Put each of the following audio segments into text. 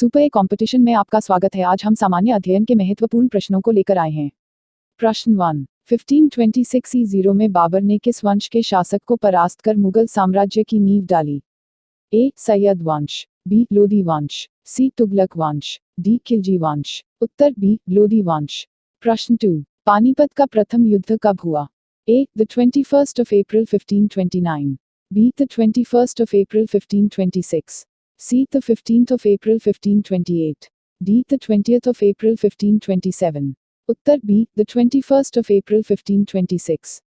Super ए competition में आपका स्वागत है। आज हम सामान्य अध्ययन के महत्वपूर्ण प्रश्नों को लेकर आए हैं। प्रश्न 1, 1526 ई0 में बाबर ने किस वंश के शासक को परास्त कर मुगल साम्राज्य की नींव डाली? ए. सैयद वंश, बी. लोदी वंश, सी. तुगलक वंश, डी. खिलजी वंश। उत्तर बी. लोदी वंश। प्रश्न 2, पानीपत का प्रथम युद्ध कब हुआ? A. The 21st of April 1529, B. The 21st of April 1526, C. the 15th of April 1528, D. the 20th of April 1527. Uttar B. the 21st of April 1526.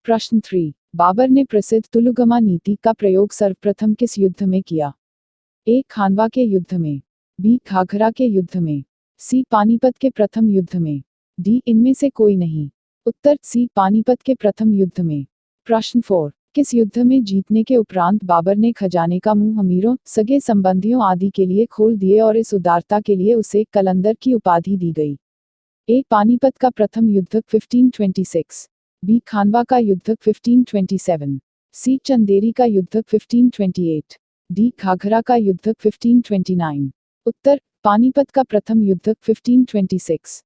प्रश्न 3, बाबर ने प्रसिद्ध तुलुगमा नीति का प्रयोग सर्वप्रथम किस युद्ध में किया? ए. खानवा के युद्ध में, बी. घाघरा के युद्ध में, सी. पानीपत के प्रथम युद्ध में, डी. इनमें से कोई नहीं। उत्तर सी. पानीपत के प्रथम युद्ध में। प्रश्न 4, किस युद्ध में जीतने के उपरांत बाबर ने खजाने का मुंह अमीरों, सगे संबंधियों आदि के लिए खोल दिए और इस उदारता के लिए उसे कलंदर की उपाधि दी गई? ए. पानीपत का प्रथम युद्ध 1526, बी. खानवा का युद्ध 1527, सी. चंदेरी का युद्ध 1528, डी. घाघरा का युद्ध 1529। उत्तर पानीपत का प्रथम युद्ध 1526।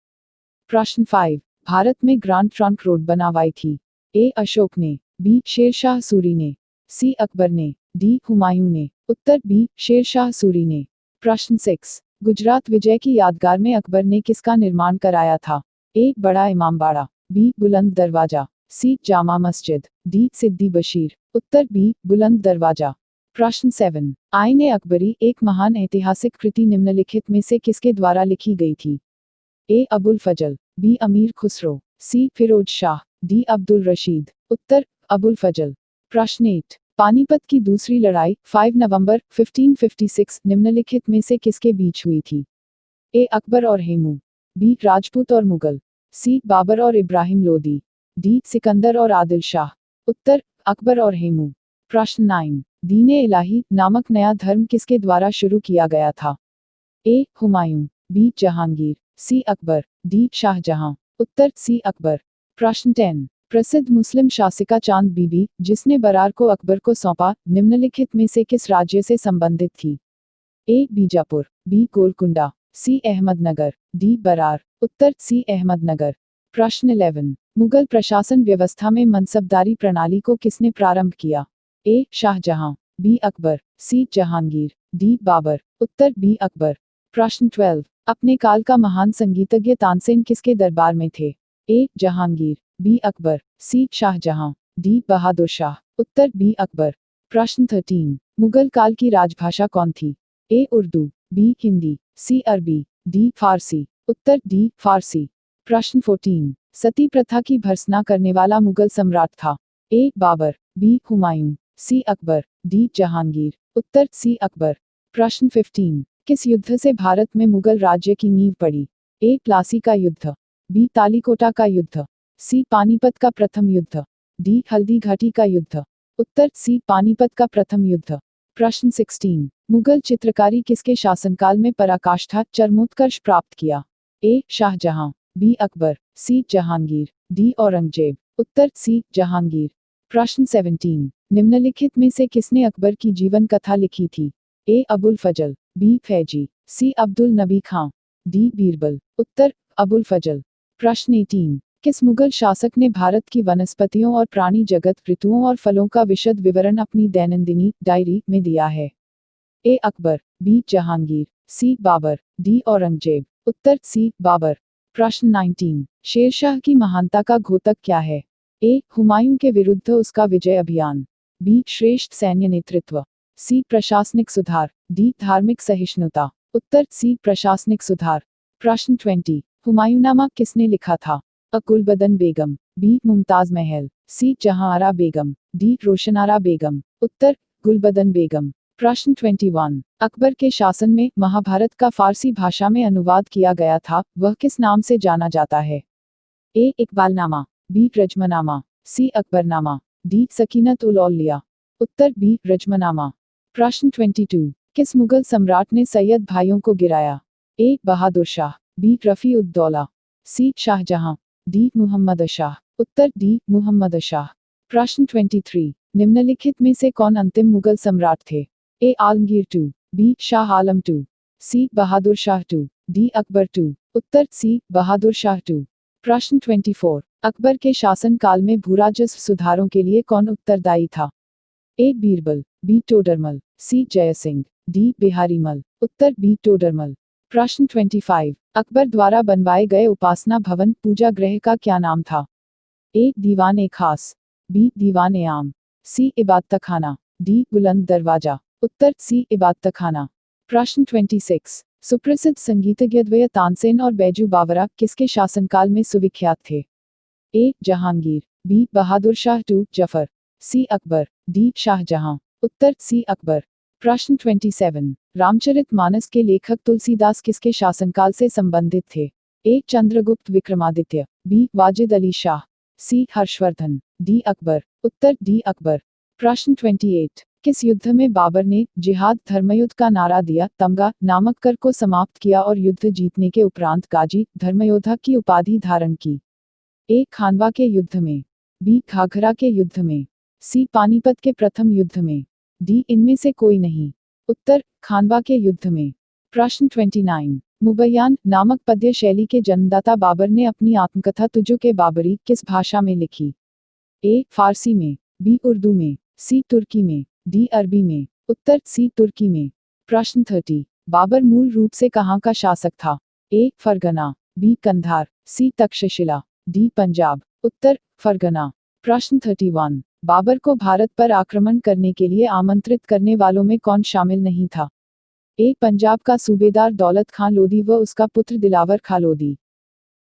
प्रश्न 5, भारत में ग्रांड ट्रंक रोड बनवाई थी? ए. अशोक ने, बी. शेरशाह सूरी ने, सी. अकबर ने, डी. हुमायूं ने। उत्तर बी. शेरशाह सूरी ने। प्रश्न 6, गुजरात विजय की यादगार में अकबर ने किसका निर्माण कराया था? ए. बड़ा इमामबाड़ा, बी. बुलंद दरवाजा, सी. जामा मस्जिद, डी. सिद्दी बशीर। उत्तर बी. बुलंद दरवाजा। प्रश्न 7, आईन अकबरी एक महान ऐतिहासिक कृति निम्नलिखित में से किसके द्वारा लिखी गई थी? ए. अबुल फजल, बी. अमीर खुसरो, सी. फिरोज शाह, डी. अब्दुल रशीद। उत्तर अबुल फजल। प्रश्न 8, पानीपत की दूसरी लड़ाई 5 नवंबर 1556 निम्नलिखित में से किसके बीच हुई थी? ए. अकबर और हेमू, बी. राजपूत और मुगल, सी. बाबर और इब्राहिम लोदी, डी. सिकंदर और आदिल शाह। उत्तर अकबर और हेमू। प्रश्न 9, दीन-ए इलाही नामक नया धर्म किसके द्वारा शुरू किया गया था? ए. हुमायूं, बी. जहांगीर, सी. अकबर, डी. शाहजहां। उत्तर सी. अकबर। प्रश्न 10, प्रसिद्ध मुस्लिम शासिका चांद बीबी जिसने बरार को अकबर को सौंपा निम्नलिखित में से किस राज्य से संबंधित थी? ए. बीजापुर, बी. गोलकुंडा, सी. अहमदनगर, डी. बरार। उत्तर सी. अहमदनगर। प्रश्न 11, मुगल प्रशासन व्यवस्था में मनसबदारी प्रणाली को किसने प्रारंभ किया? ए. शाहजहां, बी. अकबर, सी. जहांगीर, डी. बाबर। उत्तर बी. अकबर। प्रश्न 12, अपने काल का महान संगीतज्ञ तानसेन किसके दरबार में थे? A. Jahangir, B. Akbar, C. Shahjahan, D. Bahadur Shah. Uttar B. Akbar. प्रश्न 13, मुगल काल की राजभाषा कौन थी? ए. उर्दू, बी. हिंदी, सी. अरबी, डी. फारसी। उत्तर डी. फारसी। प्रश्न 14, सती प्रथा की भर्त्सना करने वाला मुगल सम्राट था? ए. बाबर, बी. हुमायूं, सी. अकबर, डी. जहांगीर। उत्तर सी. अकबर। प्रश्न 15, किस युद्ध से भारत में मुगल राज्य की नींव पड़ी? ए. प्लासी का युद्ध, बी. तालीकोटा का युद्ध, सी. पानीपत का प्रथम युद्ध, डी. हल्दी घाटी का युद्ध। उत्तर सी. पानीपत का प्रथम युद्ध। प्रश्न 16, मुगल चित्रकारी किसके शासनकाल में पराकाष्ठा चरमोत्कर्ष प्राप्त किया? ए. शाहजहां, बी. अकबर, सी. जहांगीर, डी. औरंगजेब। उत्तर सी. जहांगीर। प्रश्न 17, निम्नलिखित में से किसने अकबर की जीवन कथा लिखी थी? ए. अबुल फजल, बी. फैजी, सी. अब्दुल नबी खां, डी. बीरबल। उत्तर अबुल फजल। प्रश्न 18, किस मुगल शासक ने भारत की वनस्पतियों और प्राणी जगत, ऋतुओं और फलों का विशद विवरण अपनी दैनंदिनी डायरी में दिया है? ए. अकबर, बी. जहांगीर, सी. बाबर, डी. औरंगजेब। उत्तर सी. बाबर। प्रश्न 19, शेरशाह की महानता का घोतक क्या है? ए. हुमायूं के विरुद्ध उसका विजय अभियान, बी. श्रेष्ठ सैन्य नेतृत्व, सी. प्रशासनिक सुधार, डी. धार्मिक सहिष्णुता। उत्तर सी. प्रशासनिक सुधार। प्रश्न 20, हुमायूंनामा किसने लिखा था? अ. गुलबदन बेगम, बी. मुमताज महल, सी. जहांआरा बेगम, डी. रोशनारा बेगम। उत्तर गुलबदन बेगम। प्रश्न 21, अकबर के शासन में महाभारत का फारसी भाषा में अनुवाद किया गया था, वह किस नाम से जाना जाता है? ए. इकबालनामा, बी. रजमनामा, सी. अकबरनामा, डी. सकीनत उल औलिया। उत्तर बी. रजमनामा। प्रश्न 22, किस मुगल सम्राट ने सैयद भाइयों को गिराया? ए. बहादुर शाह, बी. रफी उद दौला, सी. शाहजहां, डी. मुहम्मद शाह। उत्तर डी. मुहम्मद शाह। प्रश्न 23, निम्नलिखित में से कौन अंतिम मुगल सम्राट थे? A. Alamgir II, B. Shah Alam II, C Bahadur Shah two, D Akbar two. उत्तर सी बहादुर शाह टू। प्रश्न 24, अकबर के शासन काल में भूराजस्व सुधारों के लिए कौन उत्तरदायी था? ए बीरबल, बी टोडरमल, सी जयसिंह, डी बिहारीमल। उत्तर बी टोडरमल। प्रश्न 25, अकबर द्वारा बनवाए गए उपासना भवन पूजा गृह का क्या नाम था? ए दीवान ए खास, बी दीवान ए आम, सी इबादतखाना, डी बुलंद दरवाजा। उत्तर सी इबादतखाना। प्रश्न 26, सुप्रसिद्ध संगीतज्ञ तानसेन और बैजू बावरा किसके शासनकाल में सुविख्यात थे? A Jahangir, B Bahadur Shah two Zafar, C Akbar, D Shahjahan. उत्तर सी अकबर। प्रश्न 27, रामचरितमानस के लेखक तुलसीदास किसके शासनकाल से संबंधित थे? ए चंद्रगुप्त विक्रमादित्य, बी वाजिद अली शाह, सी हर्षवर्धन, डी अकबर। उत्तर डी अकबर। प्रश्न 28, किस युद्ध में बाबर ने जिहाद धर्मयुद्ध का नारा दिया, तमगा नामक कर को समाप्त किया और युद्ध जीतने के उपरांत गाजी धर्मयोद्धा की उपाधि धारण की? ए खानवा के युद्ध में, बी घाघरा के युद्ध में, सी पानीपत के प्रथम युद्ध में, डी इनमें से कोई नहीं। उत्तर खानवा के युद्ध में। प्रश्न 29, मुबय्यान नामक पद्य शैली के जन्मदाता बाबर ने अपनी आत्मकथा तुजो के बाबरी किस भाषा में लिखी? ए फारसी में, बी उर्दू में, सी तुर्की में, डी अरबी में। उत्तर सी तुर्की में। प्रश्न 30, बाबर मूल रूप से कहाँ का शासक था? ए फरगना, बी कंधार, सी तक्षशिला, डी पंजाब। उत्तर फरगना। प्रश्न 31, बाबर को भारत पर आक्रमण करने के लिए आमंत्रित करने वालों में कौन शामिल नहीं था? ए पंजाब का सूबेदार दौलत खां लोधी व उसका पुत्र दिलावर खां लोधी,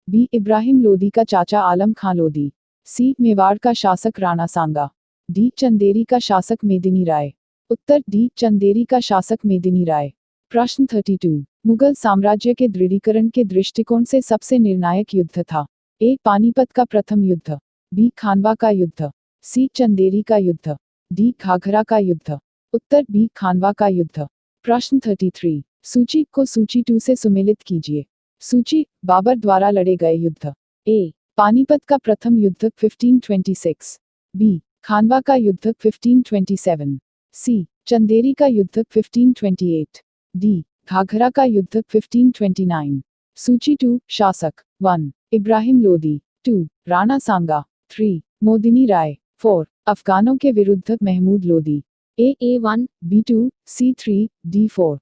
बी इब्राहिम लोधी का चाचा आलम खां लोधी, सी मेवाड़ का शासक राणा सांगा, डी चंदेरी का शासक मेदिनी राय। उत्तर डी चंदेरी का शासक मेदिनी राय। प्रश्न 32, मुगल साम्राज्य के दृढ़ीकरण के दृष्टिकोण से सबसे निर्णायक युद्ध था? ए पानीपत का प्रथम युद्ध, बी खानवा का युद्ध, सी चंदेरी का युद्ध, डी घाघरा का युद्ध। उत्तर बी खानवा का युद्ध। प्रश्न 33, सूची को सूची 2 से सुमेलित कीजिए। सूची बाबर द्वारा लड़े गए युद्ध। ए पानीपत का प्रथम युद्ध 1526, बी खानवा का युद्ध 1527, सी चंदेरी का युद्ध 1528, डी घाघरा का युद्ध 1529। सूची 2, शासक 1 इब्राहिम लोदी, 2 राणा सांगा, 3 मोदिनी राय, 4 अफगानों के विरुद्ध Mahmood Lodi. A1, B2, C3, D4,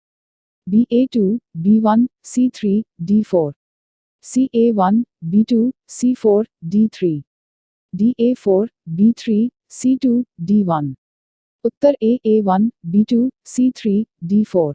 BA2, B1, C3, D4, CA1, B2, C4, D3, DA4, B3, C2, D1। उत्तर A1, B2, C3, D4।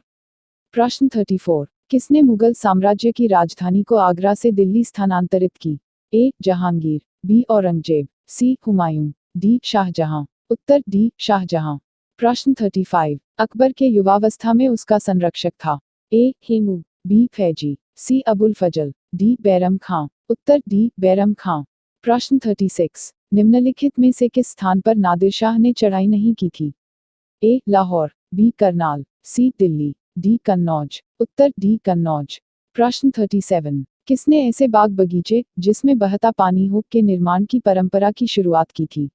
प्रश्न 34, किसने मुगल साम्राज्य की राजधानी को आगरा से दिल्ली स्थानांतरित की? ए जहांगीर, बी औरंगजेब, सी हुमायूं, डी शाहजहां। उत्तर डी शाहजहां। प्रश्न 35, अकबर के युवावस्था में उसका संरक्षक था? ए हेमू, बी फैजी, सी अबुल फजल, डी बैरम खां। उत्तर डी बैरम खां। प्रश्न 36, निम्नलिखित में से किस स्थान पर नादिर शाह ने चढ़ाई नहीं की थी? ए लाहौर, बी करनाल, सी दिल्ली, डी कन्नौज। उत्तर डी कन्नौज। प्रश्न 37, किसने ऐसे बाग बगीचे जिसमें बहता पानी हो के निर्माण की परंपरा की शुरुआत की थी?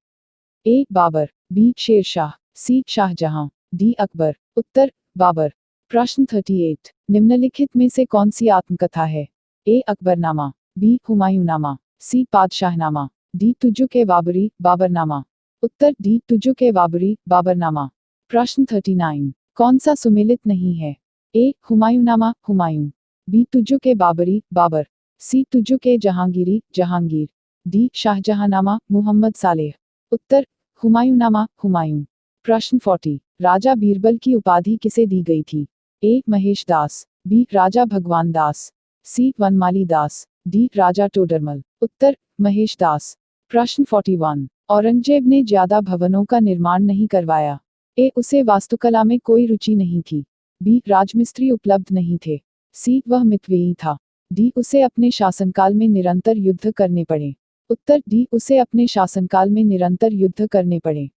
ए बाबर, बी शेरशाह, सी शाहजहां, डी अकबर। उत्तर बाबर। प्रश्न 38, निम्नलिखित में से कौन सी आत्मकथा है? ए अकबरनामा, बी हुमायूंनामा, सी पादशाहनामा, डी तुजुक ए बाबरी बाबरनामा। उत्तर डी तुजुक ए बाबरी बाबरनामा। प्रश्न 39, कौन सा सुमेलित नहीं है? ए हुमायूंनामा हुमायूं, बी तुजुक ए बाबरी बाबर, सी तुजुक ए जहांगीरी जहांगीर, डी शाहजहांनामा मुहम्मद सालेह। उत्तर हुमायूंनामा हुमायूं। प्रश्न 40, राजा बीरबल की उपाधि किसे दी गई थी? ए महेश दास, बी राजा भगवान दास, सी वनमाली दास, डी राजा टोडरमल। उत्तर महेश दास। प्रश्न 41, औरंगजेब ने ज्यादा भवनों का निर्माण नहीं करवाया? ए उसे वास्तुकला में कोई रुचि नहीं थी, बी राजमिस्त्री उपलब्ध नहीं थे, सी वह मितव्ययी था, डी उसे अपने शासनकाल में निरंतर युद्ध करने पड़े। उत्तर डी उसे अपने शासनकाल में निरंतर युद्ध करने पड़े।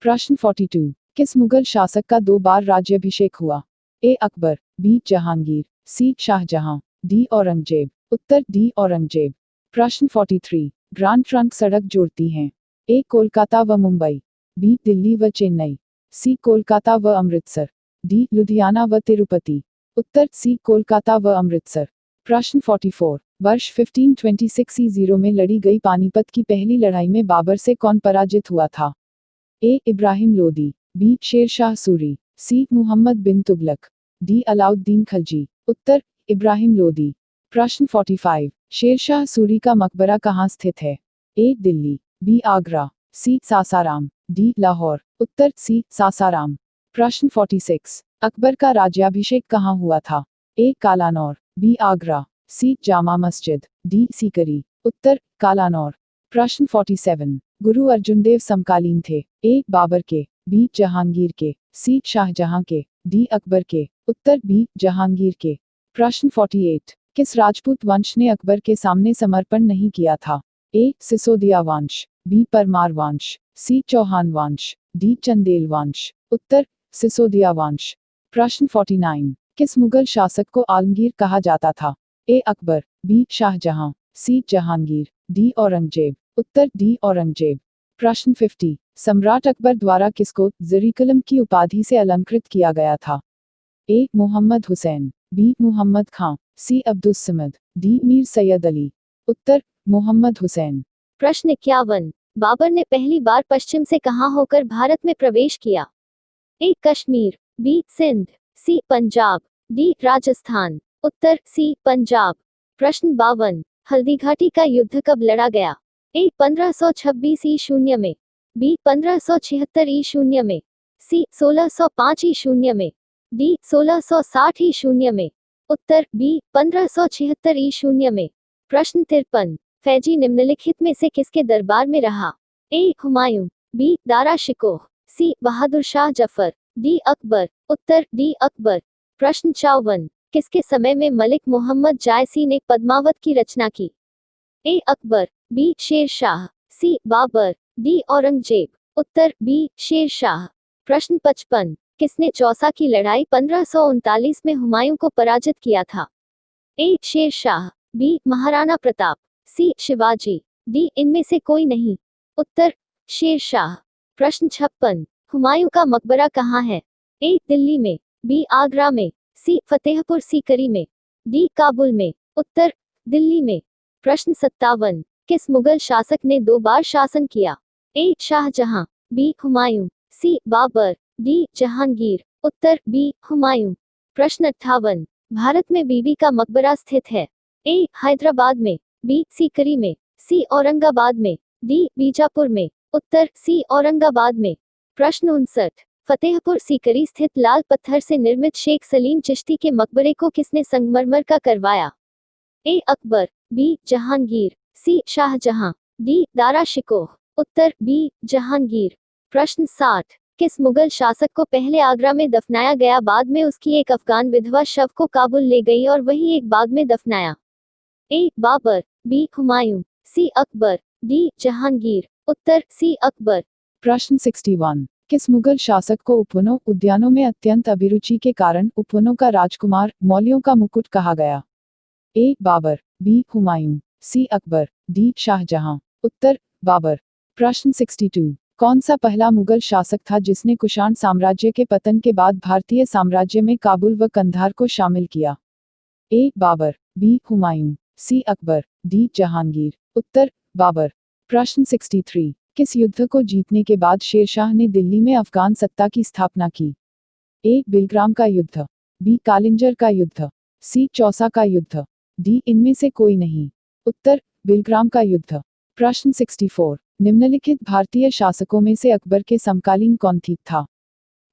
प्रश्न 42, किस मुगल शासक का 2 बार राज्याभिषेक हुआ? ए अकबर, बी जहांगीर, सी शाहजहां, डी औरंगजेब। उत्तर डी औरंगजेब। प्रश्न 43, ग्रांड ट्रंक सड़क जोड़ती हैं? ए कोलकाता व मुंबई, बी दिल्ली व चेन्नई, सी कोलकाता व अमृतसर, डी लुधियाना व तिरुपति। उत्तर सी कोलकाता व अमृतसर। प्रश्न 44। वर्ष 1526 ई0 में लड़ी गई पानीपत की पहली लड़ाई में बाबर से कौन पराजित हुआ था? ए इब्राहिम लोदी, बी शेरशाह सूरी, सी मुहम्मद बिन तुगलक, डी अलाउद्दीन खलजी। उत्तर इब्राहिम लोदी। प्रश्न 45। शेरशाह सूरी का मकबरा कहाँ स्थित है? ए दिल्ली, बी आगरा, सी सासाराम, डी लाहौर। उत्तर सी सासाराम। प्रश्न 46। अकबर का राज्याभिषेक कहाँ हुआ था? ए कालानौर, बी आगरा, सी जामा मस्जिद, डी सीकरी। उत्तर कालानौर। प्रश्न 47। गुरु अर्जुन देव समकालीन थे? ए बाबर के, बी जहांगीर के, सी शाहजहां के, डी अकबर के। उत्तर बी जहांगीर के। प्रश्न 48। किस राजपूत वंश ने अकबर के सामने समर्पण नहीं किया था? ए सिसोदिया वंश, बी परमार वंश, सी चौहान वंश, डी चंदेल वंश। उत्तर सिसोदिया वंश। प्रश्न 49। किस मुगल शासक को आलमगीर कहा जाता था? ए अकबर, बी शाहजहां, सी जहांगीर, डी औरंगजेब। उत्तर डी औरंगजेब। प्रश्न 50। सम्राट अकबर द्वारा किसको ज़री-कलम की उपाधि से अलंकृत किया गया था? ए मोहम्मद हुसैन, बी मुहम्मद खां, सी अब्दुस समद, डी मीर सैयद अली। उत्तर मोहम्मद हुसैन। प्रश्न 51। बाबर ने पहली बार पश्चिम से कहां होकर भारत में प्रवेश किया? ए कश्मीर, बी सिंध, सी पंजाब, डी राजस्थान। उत्तर सी पंजाब। प्रश्न 52। हल्दीघाटी का युद्ध कब लड़ा गया? ए 1526 ई0 में, बी 1576 ई0 में, सी 1605 ई0 में, डी 1660 ई0 में। उत्तर बी 1576 ई0 में। प्रश्न 53। फैजी निम्नलिखित में से किसके दरबार में रहा? ए हुमायूं, बी दारा शिकोह, सी बहादुर शाह जफर, डी अकबर। उत्तर डी अकबर। प्रश्न 54। किसके समय में मलिक मोहम्मद जायसी ने पद्मावत की रचना की? ए अकबर, बी शेरशाह, सी बाबर, डी औरंगजेब। उत्तर बी शेरशाह। प्रश्न 55। किसने चौसा की लड़ाई 1539 में हुमायूं को पराजित किया था? ए शेरशाह, बी महाराणा प्रताप, सी शिवाजी, डी इनमें से कोई नहीं। उत्तर शेरशाह। प्रश्न 56। हुमायूं का मकबरा कहाँ है? ए दिल्ली में, बी आगरा में, सी फतेहपुर सीकरी में, डी काबुल में। उत्तर दिल्ली में। प्रश्न 57। किस मुगल शासक ने 2 बार शासन किया? ए शाहजहां, बी हुमायूं, सी बाबर, डी जहांगीर। उत्तर बी हुमायूं। प्रश्न 58। भारत में बीबी का मकबरा स्थित है? ए हैदराबाद में, बी सीकरी में, सी औरंगाबाद में, डी बीजापुर में। उत्तर सी औरंगाबाद में। प्रश्न 59। फतेहपुर सीकरी स्थित लाल पत्थर से निर्मित शेख सलीम चिश्ती के मकबरे को किसने संगमरमर का करवाया? ए अकबर, बी जहांगीर, सी शाहजहां, डी दारा शिकोह। उत्तर बी जहांगीर। प्रश्न 60। किस मुगल शासक को पहले आगरा में दफनाया गया, बाद में उसकी एक अफगान विधवा शव को काबुल ले गई और वहीं एक बाग में दफनाया? ए बाबर, बी हुमायूं, सी अकबर, डी जहांगीर। उत्तर सी अकबर। प्रश्न 61। किस मुगल शासक को उपवनों उद्यानों में अत्यंत अभिरुचि के कारण उपवनों का राजकुमार मौलियों का मुकुट कहा गया? ए बाबर, बी हुमायूं, सी अकबर, डी शाहजहां। उत्तर बाबर। प्रश्न 62। कौन सा पहला मुगल शासक था जिसने कुषाण साम्राज्य के पतन के बाद भारतीय साम्राज्य में काबुल व कंधार को शामिल किया? ए बाबर, बी हुमायूं, सी अकबर, डी जहांगीर। उत्तर बाबर। प्रश्न 63। किस युद्ध को जीतने के बाद शेरशाह ने दिल्ली में अफगान सत्ता की स्थापना की? ए बिलग्राम का युद्ध, बी कालिंजर का युद्ध, सी चौसा का युद्ध, डी इनमें से कोई नहीं। उत्तर बिलग्राम का युद्ध। प्रश्न 64। निम्नलिखित भारतीय शासकों में से अकबर के समकालीन कौन ठीक था?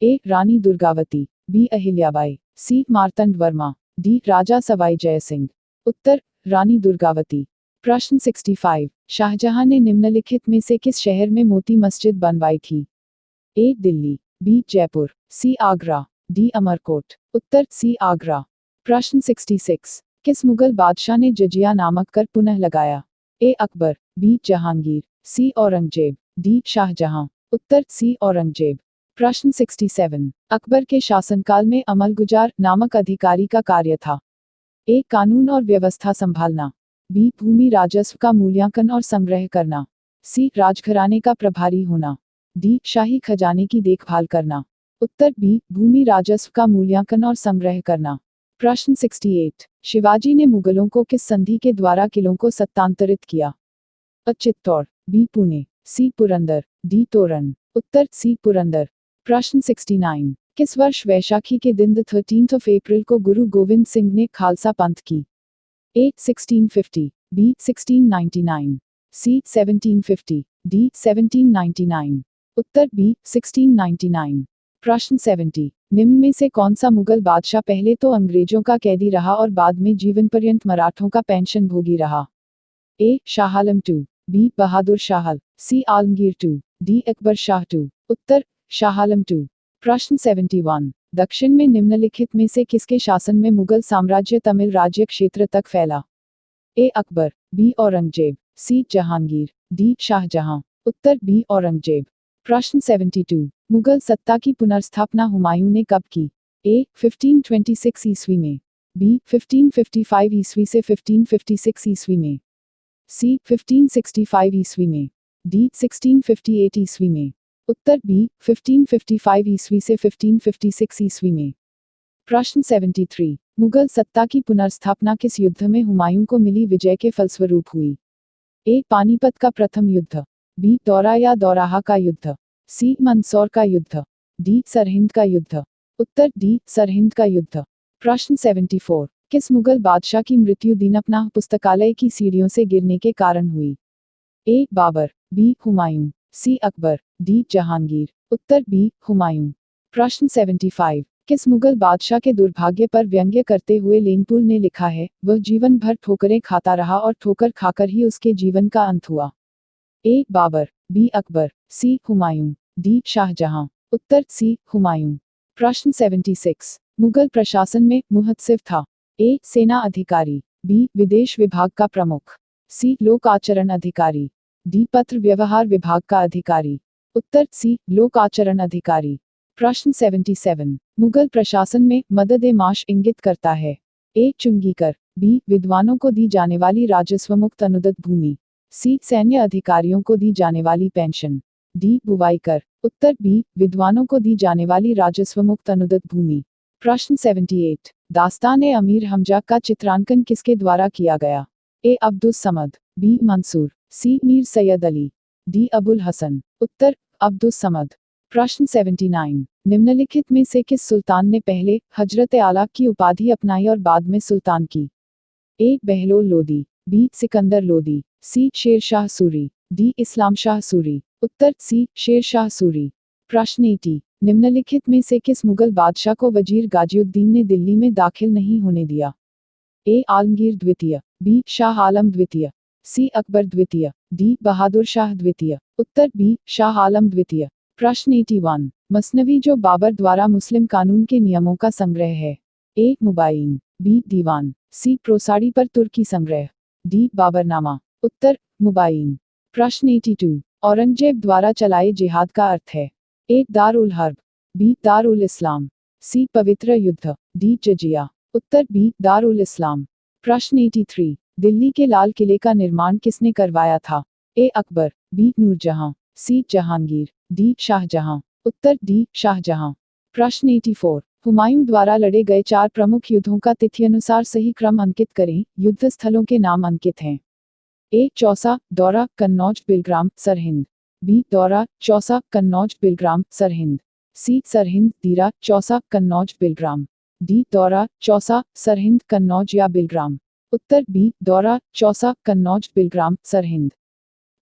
ए रानी दुर्गावती, बी अहिल्याबाई, सी मार्तंड वर्मा, डी राजा सवाई जय सिंह। उत्तर रानी दुर्गावती। प्रश्न 65। शाहजहां ने निम्नलिखित में से किस शहर में मोती मस्जिद बनवाई थी? ए दिल्ली, बी जयपुर, सी आगरा, डी अमरकोट। उत्तर सी आगरा। प्रश्न 66। किस मुगल बादशाह ने जजिया नामक कर पुनः लगाया? ए अकबर, बी जहांगीर, सी औरंगजेब, डी शाहजहां। उत्तर सी औरंगजेब। प्रश्न 67। अकबर के शासनकाल में अमलगुजार नामक अधिकारी का कार्य था? ए कानून और व्यवस्था संभालना, बी भूमि राजस्व का मूल्यांकन और संग्रह करना, सी राजघराने का प्रभारी होना, डी शाही खजाने की देखभाल करना। उत्तर बी भूमि राजस्व का मूल्यांकन और संग्रह करना। प्रश्न 68। शिवाजी ने मुगलों को किस संधि के द्वारा किलों को सत्तांतरित किया? अ चित्तौड़, बी पुणे, सी पुरंदर, डी तोरण। उत्तर सी पुरंदर। प्रश्न 69। किस वर्ष वैशाखी के दिन 13 अप्रैल को गुरु गोविंद सिंह ने खालसा पंथ की? ए 1650, बी 1699, सी 1750, डी 1799। उत्तर बी 1699। प्रश्न 70। निम्न में से कौन सा मुगल बादशाह पहले तो अंग्रेजों का कैदी रहा और बाद में जीवन पर्यंत मराठों का पेंशन भोगी रहा? A Shah Alam two, B Bahadur Shah, C Alamgir two, D Akbar Shah two. उत्तर शाह आलम टू। प्रश्न 71। दक्षिण में निम्नलिखित में से किसके शासन में मुगल साम्राज्य तमिल राज्य क्षेत्र तक फैला? ए अकबर, बी औरंगजेब, सी जहांगीर, डी शाहजहां। उत्तर बी औरंगजेब। प्रश्न 72। मुगल सत्ता की पुनर्स्थापना हुमायूं ने कब की? ए 1526 ईस्वी में, बी 1555 ईस्वी से 1556 ईस्वी में, सी 1565 ईस्वी में, डी 1658 ईस्वी में। उत्तर बी 1555 ईस्वी से 1556 ईस्वी में। प्रश्न 73। मुगल सत्ता की पुनर्स्थापना किस युद्ध में हुमायूं को मिली विजय के फलस्वरूप हुई? ए पानीपत का प्रथम युद्ध, बी दौरा या दौराहा का युद्ध, सी मंदसौर का युद्ध, डी सरहिंद का युद्ध। उत्तर डी सरहिंद का युद्ध। प्रश्न 74। किस मुगल बादशाह की मृत्यु दीनपनाह पुस्तकालय की सीढ़ियों से गिरने के कारण हुई? ए बाबर, बी हुमायूं, सी अकबर, डी जहांगीर। उत्तर बी हुमायूं। प्रश्न 75। किस मुगल बादशाह के दुर्भाग्य पर व्यंग्य करते हुए लेनपुल ने लिखा है, वह जीवन भर ठोकरें खाता रहा और ठोकर खाकर ही उसके जीवन का अंत हुआ? ए बाबर, बी अकबर, सी हुमायूं, डी शाहजहां। उत्तर सी हुमायूं। प्रश्न 76। मुगल प्रशासन में मुहत्सिब था? ए सेना अधिकारी, बी विदेश विभाग का प्रमुख, सी लोक आचरण अधिकारी, डी पत्र व्यवहार विभाग का अधिकारी। उत्तर सी लोक आचरण अधिकारी। प्रश्न 77। मुगल प्रशासन में मदद ए माश इंगित करता है? ए चुंगीकर, बी विद्वानों को दी जाने वाली राजस्व मुक्त अनुदत भूमि, सी सैन्य अधिकारियों को दी जाने वाली पेंशन, डी बुवाई कर। उत्तर बी विद्वानों को दी जाने वाली राजस्व मुक्त अनुदत भूमि। प्रश्न 78। दास्तान ए अमीर हमजा का चित्रांकन किसके द्वारा किया गया? ए अब्दुस समद, बी मंसूर, सी मीर सैयद अली, डी अबुल हसन। उत्तर अब्दुस समद। प्रश्न 79। निम्नलिखित में से किस सुल्तान ने पहले हजरत आला की उपाधि अपनाई और बाद में सुल्तान की? ए बहलोल लोदी, बी सिकंदर लोदी, सी शेर शाह सूरी, डी इस्लाम शाह सूरी। उत्तर सी शेर शाह सूरी। प्रश्न 80। निम्नलिखित में से किस मुगल बादशाह को वजीर गाजिउद्दीन ने दिल्ली में दाखिल नहीं होने दिया? ए आलमगीर द्वितीय, बी शाह आलम द्वितीय, सी अकबर द्वितीय, डी बहादुर शाह द्वितीय। उत्तर बी शाह आलम द्वितीय। प्रश्न 81। मसनवी जो बाबर द्वारा मुस्लिम कानून के नियमों का संग्रह है? ए मुबाइन, बी दीवान, सी प्रोसाड़ी पर तुर्की संग्रह, डी बाबरनामा। उत्तर मुबाइन। प्रश्न 82। औरंगजेब द्वारा चलाए जिहाद का अर्थ है? ए दार उल हर्ब, बी दार उल इस्लाम, सी पवित्र युद्ध, डी जजिया। उत्तर बी दार उल इस्लाम। प्रश्न 83। दिल्ली के लाल किले का निर्माण किसने करवाया था? ए अकबर, बी नूरजहां, सी जहांगीर, डी शाहजहां। उत्तर डी शाहजहां। प्रश्न 84। हुमायूं द्वारा लड़े गए 4 प्रमुख युद्धों का तिथियानुसार सही क्रम अंकित करें। युद्ध स्थलों के नाम अंकित हैं? ए चौसा, दौरा, कन्नौज, बिलग्राम, सरहिंद, बी दौरा, चौसा, कन्नौज, बिलग्राम, सरहिंद, सी सरहिंद, दीरा, चौसा, कन्नौज, बिलग्राम, डी दौरा, चौसा, सरहिंद, कन्नौज या बिलग्राम। उत्तर बी दौरा, चौसा, कन्नौज, बिलग्राम, सरहिंद।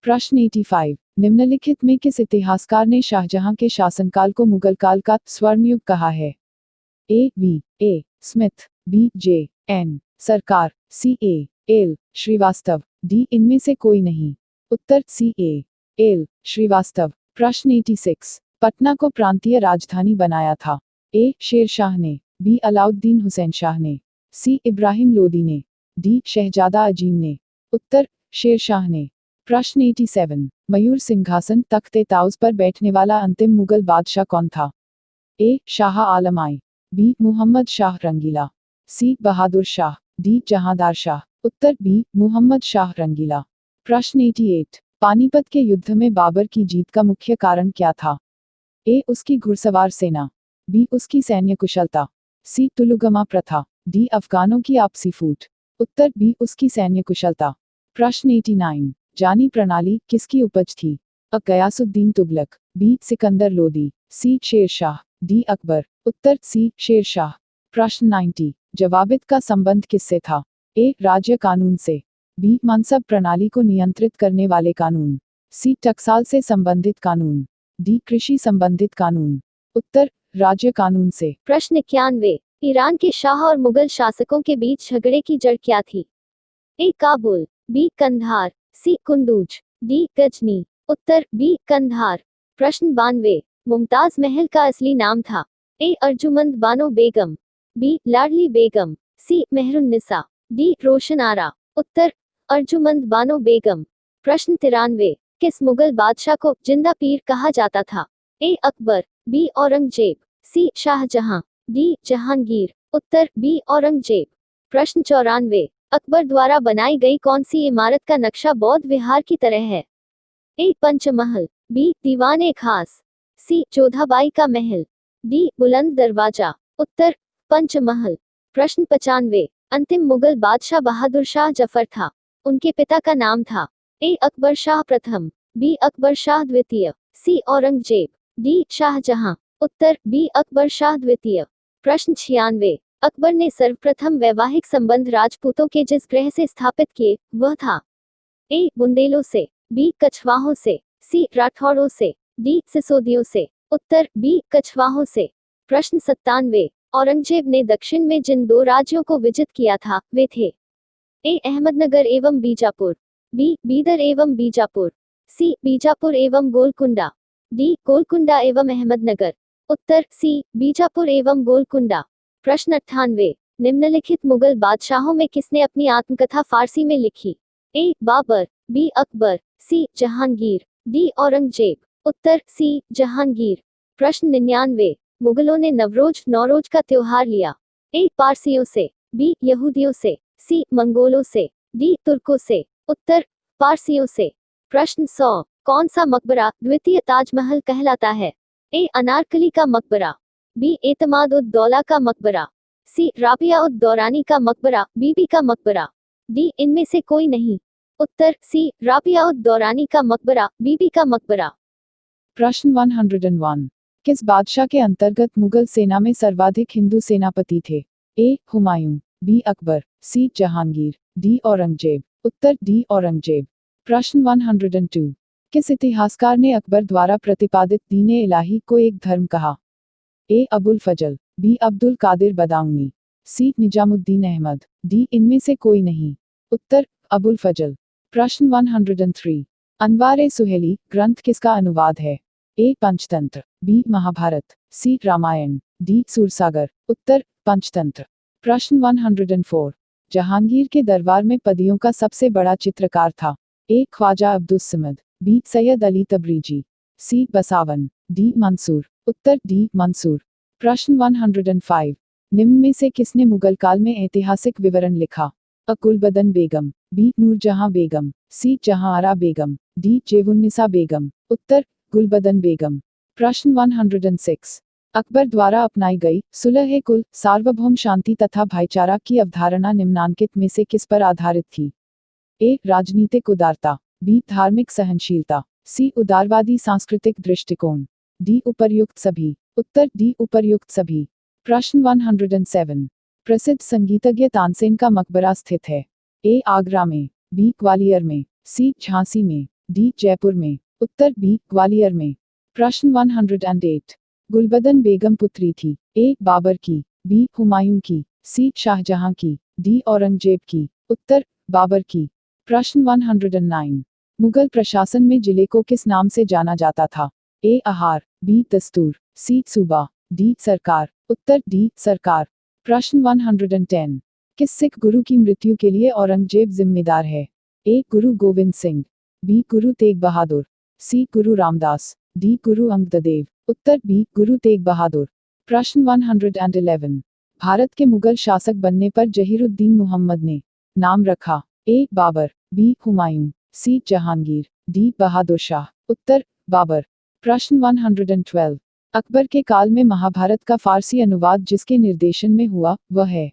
प्रश्न 85। निम्नलिखित में किस इतिहासकार ने शाहजहां के शासनकाल को मुगल काल का स्वर्ण युग कहा है? A V A Smith, B J N Sarkar, C A L Srivastava, D इनमें से कोई नहीं। उत्तर सी ए एल श्रीवास्तव। प्रश्न 86। पटना को प्रांतीय राजधानी बनाया था? ए शेर शाह ने, बी अलाउद्दीन हुसैन शाह ने, सी इब्राहिम लोदी ने, डी शहजादा अजीम ने। उत्तर शेर शाह ने। प्रश्न 87। मयूर सिंहासन तख्ते ताउस पर बैठने वाला अंतिम मुगल बादशाह कौन था? ए शाह आलम आई, बी मुहम्मद शाह रंगीला, सी बहादुर शाह, डी जहांदार शाह। उत्तर बी मुहम्मद शाह रंगीला। प्रश्न 88। पानीपत के युद्ध में बाबर की जीत का मुख्य कारण क्या था? ए उसकी घुड़सवार सेना, बी उसकी सैन्य कुशलता, सी तुलुगमा प्रथा, डी अफगानों की आपसी फूट, उत्तर बी उसकी सैन्य कुशलता। प्रश्न 89, जानी प्रणाली किसकी उपज थी? अ गयासुद्दीन तुगलक, बी सिकंदर लोदी, सी शेरशाह, डी अकबर, उत्तर सी शेरशाह। प्रश्न 90, जवाबित का संबंध किससे था? ए राज्य कानून से, बी मनसब प्रणाली को नियंत्रित करने वाले कानून, सी टकसाल से संबंधित कानून, डी कृषि संबंधित कानून, उत्तर राज्य कानून से। प्रश्न 91, ईरान के शाह और मुगल शासकों के बीच झगड़े की जड़ क्या थी? ए काबुल, बी कंधार, सी कुंदूज, डी गजनी, उत्तर बी कंधार। प्रश्न 92, मुमताज महल का असली नाम था? ए अर्जुमंद बानो बेगम, बी लाडली बेगम, सी मेहरुन्निसा, डी रोशन आरा, उत्तर अर्जुमंद बानो बेगम। प्रश्न 93, किस मुगल बादशाह को जिंदा पीर कहा जाता था? ए अकबर, बी औरंगजेब, सी शाहजहां, डी जहांगीर, उत्तर बी औरंगजेब। प्रश्न 94, अकबर द्वारा बनाई गई कौन सी इमारत का नक्शा बौद्ध विहार की तरह है? ए पंचमहल, बी दीवान ए खास, सी जोधाबाई का महल, डी बुलंद दरवाजा, उत्तर पंचमहल। प्रश्न 95, अंतिम मुगल बादशाह बहादुर शाह जफर था, उनके पिता का नाम था? ए अकबर शाह प्रथम, बी अकबर शाह द्वितीय, सी औरंगजेब, डी शाहजहां, उत्तर बी अकबर शाह द्वितीय। प्रश्न 96, अकबर ने सर्वप्रथम वैवाहिक संबंध राजपूतों के जिस ग्रह से स्थापित किए वह था? ए बुंदेलों से, बी कछवाहों से, सी राठौड़ों से, डी सिसोदियों से, उत्तर बी कछवाहों से। प्रश्न 97, औरंगजेब ने दक्षिण में जिन दो राज्यों को विजित किया था वे थे? ए अहमदनगर एवं बीजापुर, बी बीदर एवं बीजापुर, सी बीजापुर एवं गोलकुंडा, डी गोलकुंडा एवं अहमदनगर, उत्तर सी बीजापुर एवं गोलकुंडा। प्रश्न 98, निम्नलिखित मुगल बादशाहों में किसने अपनी आत्मकथा फारसी में लिखी? ए बाबर, बी अकबर, सी जहांगीर, डी औरंगजेब, उत्तर सी जहांगीर। प्रश्न 99, मुगलों ने नवरोज का त्योहार लिया? ए पारसियों से, बी यहूदियों से, सी मंगोलों से, डी तुर्कों से, उत्तर पारसियों से। प्रश्न 100, कौन सा मकबरा द्वितीय ताजमहल कहलाता है? ए अनारकली का मकबरा, बी एतमाद उद दौला का मकबरा, सी राबिया उद दौरानी का मकबरा, बीबी का मकबरा, डी इनमें से कोई नहीं, उत्तर सी राबिया उद दौरानी का मकबरा, बीबी का मकबरा। प्रश्न 101, किस बादशाह के अंतर्गत मुगल सेना में सर्वाधिक हिंदू सेनापति थे? ए हुमायूं, बी अकबर, सी जहांगीर, डी औरंगजेब, उत्तर डी औरंगजेब। प्रश्न 102, किस इतिहासकार ने अकबर द्वारा प्रतिपादित दीन-ए इलाही को एक धर्म कहा? ए अबुल फजल, बी अब्दुल कादिर बदाऊनी, सी निजामुद्दीन अहमद, डी इनमें से कोई नहीं, उत्तर अबुल फजल। प्रश्न 103, अनवार-ए सुहेली ग्रंथ किसका अनुवाद है? ए पंचतंत्र, बी महाभारत, सी रामायण, डी सूरसागर, उत्तर पंचतंत्र। प्रश्न 104, जहांगीर के दरबार में पदियों का सबसे बड़ा चित्रकार था? ए ख्वाजा अब्दुस समद, बी सैयद अली तबरीजी, सी बसावन, डी मंसूर, उत्तर डी मंसूर। प्रश्न 105, निम्न में से किसने मुगल काल में ऐतिहासिक विवरण लिखा? अ गुलबदन बेगम, बी नूरजहां बेगम, सी जहां आरा बेगम, डी जेवुन्निसा बेगम, उत्तर गुलबदन बेगम। प्रश्न 106, अकबर द्वारा अपनाई गई सुलह कुल सार्वभौम शांति तथा भाईचारा की अवधारणा निम्नांकित में से किस पर आधारित थी? ए राजनीतिक उदारता, बी धार्मिक सहनशीलता, सी उदारवादी सांस्कृतिक दृष्टिकोण, डी उपर्युक्त सभी, उत्तर डी उपर्युक्त सभी। प्रश्न 107, प्रसिद्ध संगीतज्ञ तानसेन का मकबरा स्थित है? ए आगरा में, बी ग्वालियर में, सी झांसी में, डी जयपुर में, उत्तर बी ग्वालियर में। प्रश्न 108, गुलबदन बेगम पुत्री थी? ए बाबर की, बी हुमायूं की, सी शाहजहां की, डी औरंगजेब की, उत्तर बाबर की। प्रश्न 109, मुगल प्रशासन में जिले को किस नाम से जाना जाता था? ए आहार, बी दस्तूर, सी सूबा, डी सरकार, उत्तर डी सरकार। प्रश्न 110, किस सिख गुरु की मृत्यु के लिए औरंगजेब जिम्मेदार है? ए गुरु गोविंद सिंह, बी गुरु तेग बहादुर, सी गुरु रामदास, डी गुरु अंगददेव, उत्तर बी गुरु तेग बहादुर। प्रश्न 111, भारत के मुगल शासक बनने पर जहीरुद्दीन मुहम्मद ने नाम रखा? ए बाबर, बी हुमायूं, सी जहांगीर, डी बहादुर शाह, उत्तर बाबर। प्रश्न 112, अकबर के काल में महाभारत का फारसी अनुवाद जिसके निर्देशन में हुआ वह है?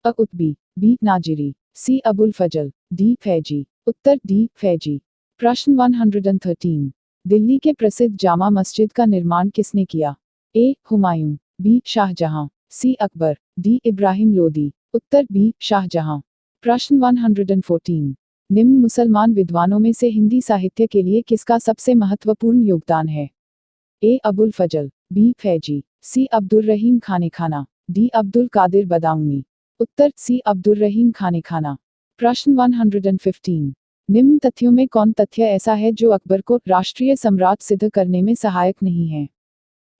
अ उत्बी, बी नाजिरी, सी अबुल फजल, डी फैजी। उत्तर डी फैजी। प्रश्न 113। दिल्ली के प्रसिद्ध जामा मस्जिद का निर्माण किसने किया? ए हुमायूं, बी शाहजहां, सी अकबर, डी इब्राहिम लोदी। उत्तर बी शाहजहां। प्रश्न 114। निम्न मुसलमान विद्वानों में से हिंदी साहित्य के लिए किसका सबसे महत्वपूर्ण योगदान है? ए अबुल फजल, बी फैजी, सी अब्दुर रहीम खाने खाना, डी अब्दुल कादिर बदाऊनी। उत्तर सी अब्दुर रहीम खाने खाना। प्रश्न 115। निम्न तथ्यों में कौन तथ्य ऐसा है जो अकबर को राष्ट्रीय सम्राट सिद्ध करने में सहायक नहीं है?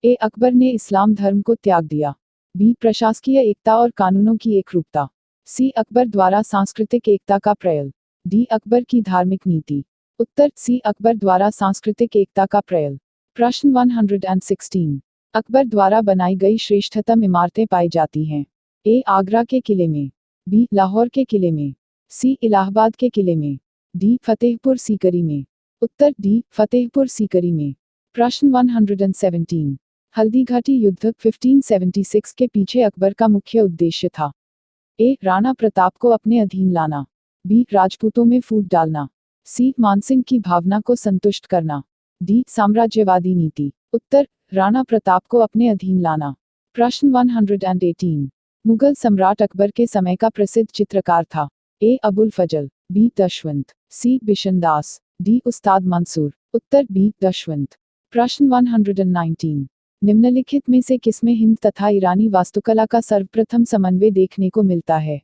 ए अकबर ने इस्लाम धर्म को त्याग दिया, बी प्रशासकीय एकता और कानूनों की एकरूपता, सी अकबर द्वारा सांस्कृतिक एकता का प्रयोग, डी अकबर की धार्मिक नीति। उत्तर सी अकबर द्वारा सांस्कृतिक एकता का प्रयोग। प्रश्न 116। अकबर द्वारा बनाई गई श्रेष्ठतम इमारतें पाई जाती हैं? ए आगरा के किले में, बी लाहौर के किले में, सी इलाहाबाद के किले में, डी फतेहपुर सीकरी में। उत्तर डी फतेहपुर सीकरी में। प्रश्न 117। हल्दीघाटी युद्ध 1576 के पीछे अकबर का मुख्य उद्देश्य था? ए राणा प्रताप को अपने अधीन लाना, बी राजपूतों में फूट डालना, सी मानसिंह की भावना को संतुष्ट करना, डी साम्राज्यवादी नीति। उत्तर राणा प्रताप को अपने अधीन लाना। प्रश्न 118। मुगल सम्राट अकबर के समय का प्रसिद्ध चित्रकार था? ए अबुल फजल, बी दशवंत, सी बिशनदास, डी उस्ताद मंसूर। उत्तर बी दशवंत। प्रश्न 119। निम्नलिखित में से किसमें हिंद तथा ईरानी वास्तुकला का सर्वप्रथम समन्वय देखने को मिलता है?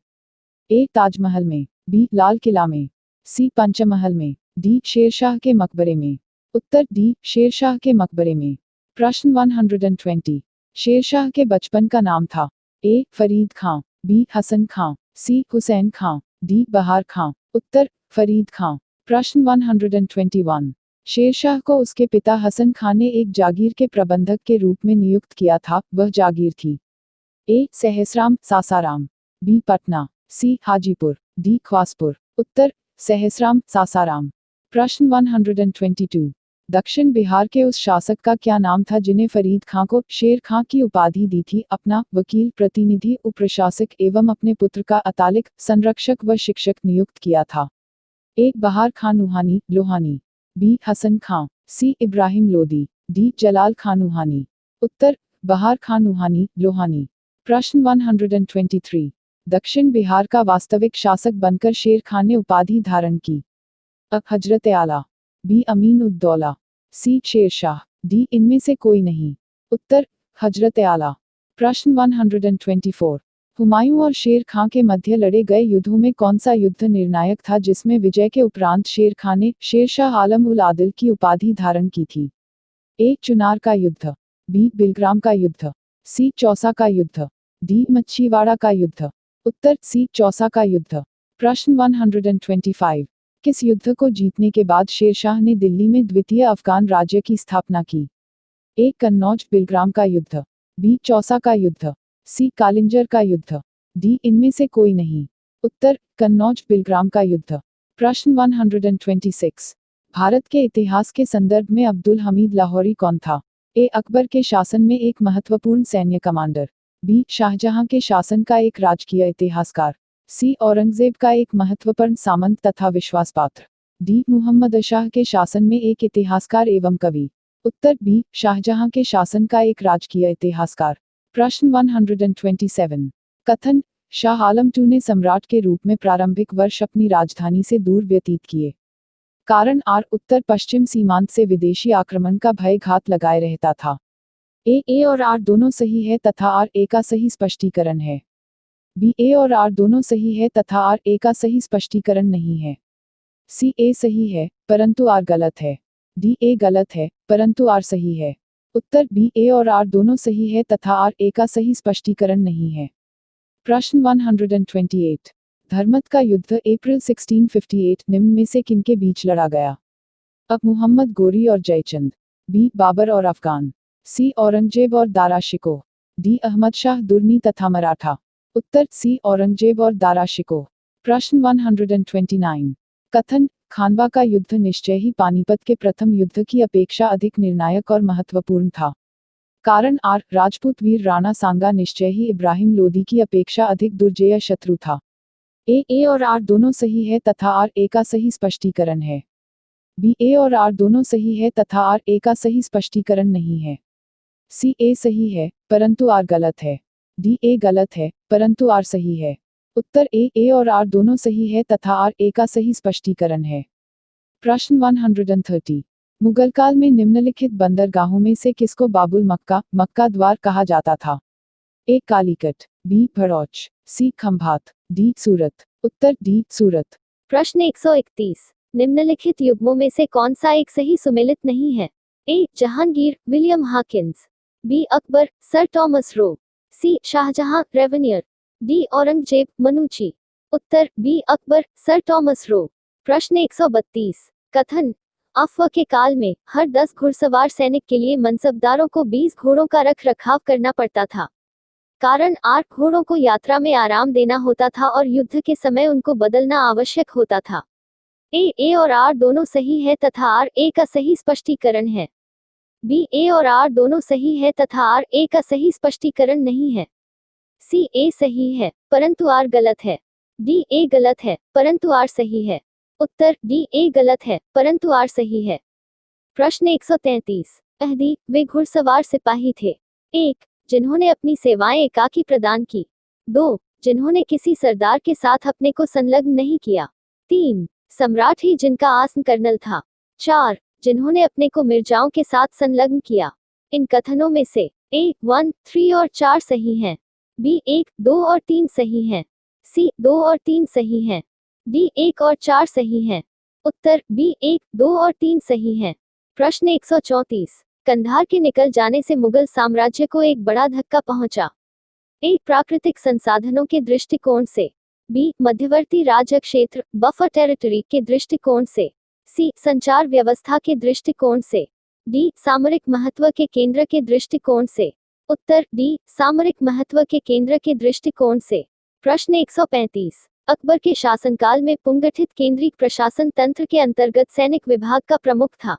ए ताजमहल में, बी लाल किला में, सी पंचमहल में, डी शेरशाह के मकबरे में। उत्तर डी शेरशाह के मकबरे में। प्रश्न 120। शेरशाह के बचपन का नाम था? ए फरीद खां, बी हसन खां, सी हुसैन खां, डी बहार खां। उत्तर फरीद खां। प्रश्न 121। शेरशाह को उसके पिता हसन खां ने एक जागीर के प्रबंधक के रूप में नियुक्त किया था, वह जागीर थी? ए सहसराम सासाराम, बी पटना, सी हाजीपुर, डी ख्वासपुर। उत्तर सहसराम सासाराम। प्रश्न 122। दक्षिण बिहार के उस शासक का क्या नाम था जिन्हें फरीद खां को शेर खां की उपाधि दी थी? अपना वकील, प्रतिनिधि, उपप्रशासक एवं अपने पुत्र का अतालिक, संरक्षक व शिक्षक नियुक्त किया था? ए बहार खां नुहानी लोहानी, बी हसन खां, सी इब्राहिम लोदी, डी जलाल खां नुहानी। उत्तर बहार खां नुहानी लोहानी। प्रश्न 123। दक्षिण बिहार का वास्तविक शासक बनकर शेर खां ने उपाधि धारण की? अ हजरत आला, बी अमीन उद्दौला, सी शेरशाह, डी इनमें से कोई नहीं। उत्तर हजरत आला। प्रश्न 124। हुमायूं और शेर खां के मध्य लड़े गए युद्धों में कौन सा युद्ध निर्णायक था जिसमें विजय के उपरांत शेर खां ने शेरशाह आलम उल आदिल की उपाधि धारण की थी? ए चुनार का युद्ध, बी बिलग्राम का युद्ध, सी चौसा का युद्ध, डी मच्छीवाड़ा का युद्ध। उत्तर सी चौसा का युद्ध। प्रश्न 125। किस युद्ध को जीतने के बाद शेरशाह ने दिल्ली में द्वितीय अफगान राज्य की स्थापना की? ए कन्नौज बिलग्राम का युद्ध, बी चौसा का युद्ध, सी कालिंजर का युद्ध, डी इनमें से कोई नहीं। उत्तर कन्नौज बिलग्राम का युद्ध। प्रश्न 126। भारत के इतिहास के संदर्भ में अब्दुल हमीद लाहौरी कौन था? ए अकबर के शासन में एक महत्वपूर्ण सैन्य कमांडर, बी शाहजहां के शासन का एक राजकीय इतिहासकार, सी औरंगजेब का एक महत्वपूर्ण सामंत तथा विश्वासपात्र, डी मुहम्मद शाह के शासन में एक इतिहासकार एवं कवि। उत्तर बी शाहजहां के शासन का एक राजकीय इतिहासकार। प्रश्न 127। कथन शाह आलम II ने सम्राट के रूप में प्रारंभिक वर्ष अपनी राजधानी से दूर व्यतीत किए। कारण आर उत्तर पश्चिम सीमांत से विदेशी आक्रमण का भय घात लगाए रहता था। ए और आर दोनों सही है तथा आर ए का सही स्पष्टीकरण है। बी ए और आर दोनों सही है तथा आर ए का सही स्पष्टीकरण नहीं है। सी ए सही है परंतु आर गलत है। डी ए गलत है परंतु आर सही है। उत्तर बी ए और आर दोनों सही है तथा आर ए का सही स्पष्टीकरण नहीं है। प्रश्न 128। धर्मत का युद्ध अप्रैल 1658 निम्न में से किनके बीच लड़ा गया? अब मुहम्मद गोरी और जयचंद, बी बाबर और अफगान, सी औरंगजेब और दारा शिकोह, डी अहमद शाह दुर्नी तथा मराठा। उत्तर सी औरंगजेब और दारा शिकोह। प्रश्न 129। कथन खानवा का युद्ध निश्चय ही पानीपत के प्रथम युद्ध की अपेक्षा अधिक निर्णायक और महत्वपूर्ण था। कारण आर राजपूत वीर राणा सांगा निश्चय ही इब्राहिम लोदी की अपेक्षा अधिक दुर्जय शत्रु था। ए और आर दोनों सही है तथा आर ए का सही स्पष्टीकरण है। बी ए और आर दोनों सही है तथा आर ए का सही स्पष्टीकरण नहीं है। सी ए सही है परंतु आर गलत है। डी ए गलत है परंतु आर सही है। उत्तर ए और आर दोनों सही है तथा आर ए का सही स्पष्टीकरण है। प्रश्न 130 मुगल काल में निम्नलिखित बंदरगाहों में से किसको बाबुल मक्का द्वार कहा जाता था? ए कालीकट, बी भड़ौच, सी खंभात, डी सूरत। उत्तर डी सूरत। प्रश्न 131 निम्नलिखित युग्मों में से कौन सा एक सही सुमेलित नहीं है? A Jahangir William Hawkins, B Akbar sir Thomas Roe, C Shahjahan Tavernier, D Aurangzeb Manucci. उत्तर B Akbar sir Thomas Roe. प्रश्न 132 कथन अफवाह के काल में हर 10 घुड़सवार सैनिक के लिए मनसबदारों को 20 घोड़ों का रख रखाव करना पड़ता था। कारण आर घोड़ों को यात्रा में आराम देना होता था और युद्ध के समय उनको बदलना आवश्यक होता था। ए और आर दोनों सही है तथा आर ए का सही स्पष्टीकरण है। बी ए और आर दोनों सही है तथा आर ए का सही स्पष्टीकरण नहीं है। सी ए सही है परंतु आर गलत है। डी ए गलत है परंतु आर सही है। उत्तर डी ए गलत है परंतु आर सही है। प्रश्न 133 अहदी वे घुड़सवार सिपाही थे। 1 जिन्होंने अपनी सेवाएं एकाकी प्रदान की। 2 जिन्होंने किसी सरदार के साथ अपने को संलग्न नहीं किया। 3 सम्राट ही जिनका आसन कर्नल था। 4 जिन्होंने अपने को मिर्जाओं के साथ संलग्न किया। इन कथनों में से ए 1, 3 और 4 सही हैं। बी 1, 2 और 3 सही हैं। सी 2 और 3 सही हैं। डी 1 और 4 सही हैं। उत्तर बी 1, 2 और 3 सही हैं। प्रश्न 134 कंधार के निकल जाने से मुगल साम्राज्य को एक बड़ा धक्का पहुंचा। ए प्राकृतिक संसाधनों के दृष्टिकोण से, बी मध्यवर्ती राज्य क्षेत्र बफर टेरिटरी के दृष्टिकोण से, सी संचार व्यवस्था के दृष्टिकोण से, डी सामरिक महत्व के केंद्र के दृष्टिकोण से। उत्तर डी सामरिक महत्व के केंद्र के दृष्टिकोण से। प्रश्न 135 अकबर के शासनकाल में पुनर्गठित केंद्रीय प्रशासन तंत्र के अंतर्गत सैनिक विभाग का प्रमुख था।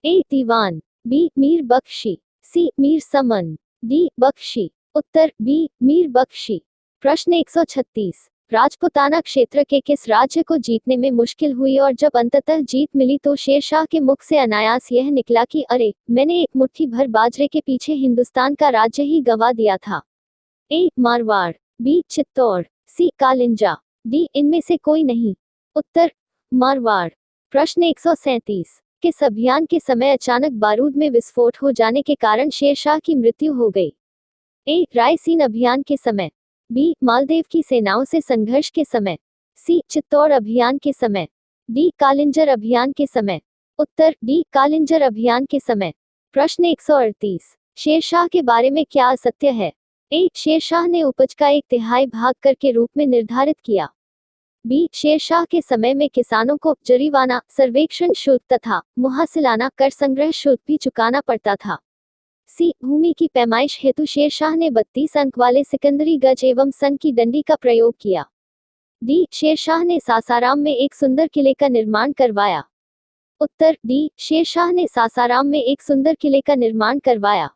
ए दीवान, बी मीर बख्शी, सी मीर समन, डी बख्शी। उत्तर बी मीर बख्शी। प्रश्न 136 राजपुताना क्षेत्र के किस राज्य को जीतने में मुश्किल हुई और जब अंततः जीत मिली तो शेरशाह के मुख से अनायास यह निकला कि अरे मैंने एक मुट्ठी भर बाजरे के पीछे हिंदुस्तान का राज्य ही गंवा दिया था। ए मारवाड़, बी चित्तौड़, सी कालिंजा, डी इनमें से कोई नहीं। उत्तर मारवाड़। प्रश्न 137 किस अभियान के समय अचानक बारूद में विस्फोट हो जाने के कारण शेरशाह की मृत्यु हो गई? ए रायसीन अभियान के समय, बी मालदेव की सेनाओं से संघर्ष के समय, सी चित्तौड़ अभियान के समय, डी कालिंजर अभियान के समय। उत्तर डी कालिंजर अभियान के समय। प्रश्न 138 शेरशाह के बारे में क्या असत्य है? ए शेरशाह ने उपज का 1/3 भाग कर के रूप में निर्धारित किया। बी शेरशाह के समय में किसानों को जरीवाना, सर्वेक्षण शुल्क तथा मुहासिलाना कर संग्रह शुल्क भी चुकाना पड़ता था। सी भूमि की पैमाइश हेतु शेरशाह ने 32 अंक वाले सिकंदरी गज एवं सन की डंडी का प्रयोग किया। डी शेरशाह ने सासाराम में एक सुंदर किले का निर्माण करवाया। उत्तर डी शेरशाह ने सासाराम में एक सुंदर किले का निर्माण करवाया।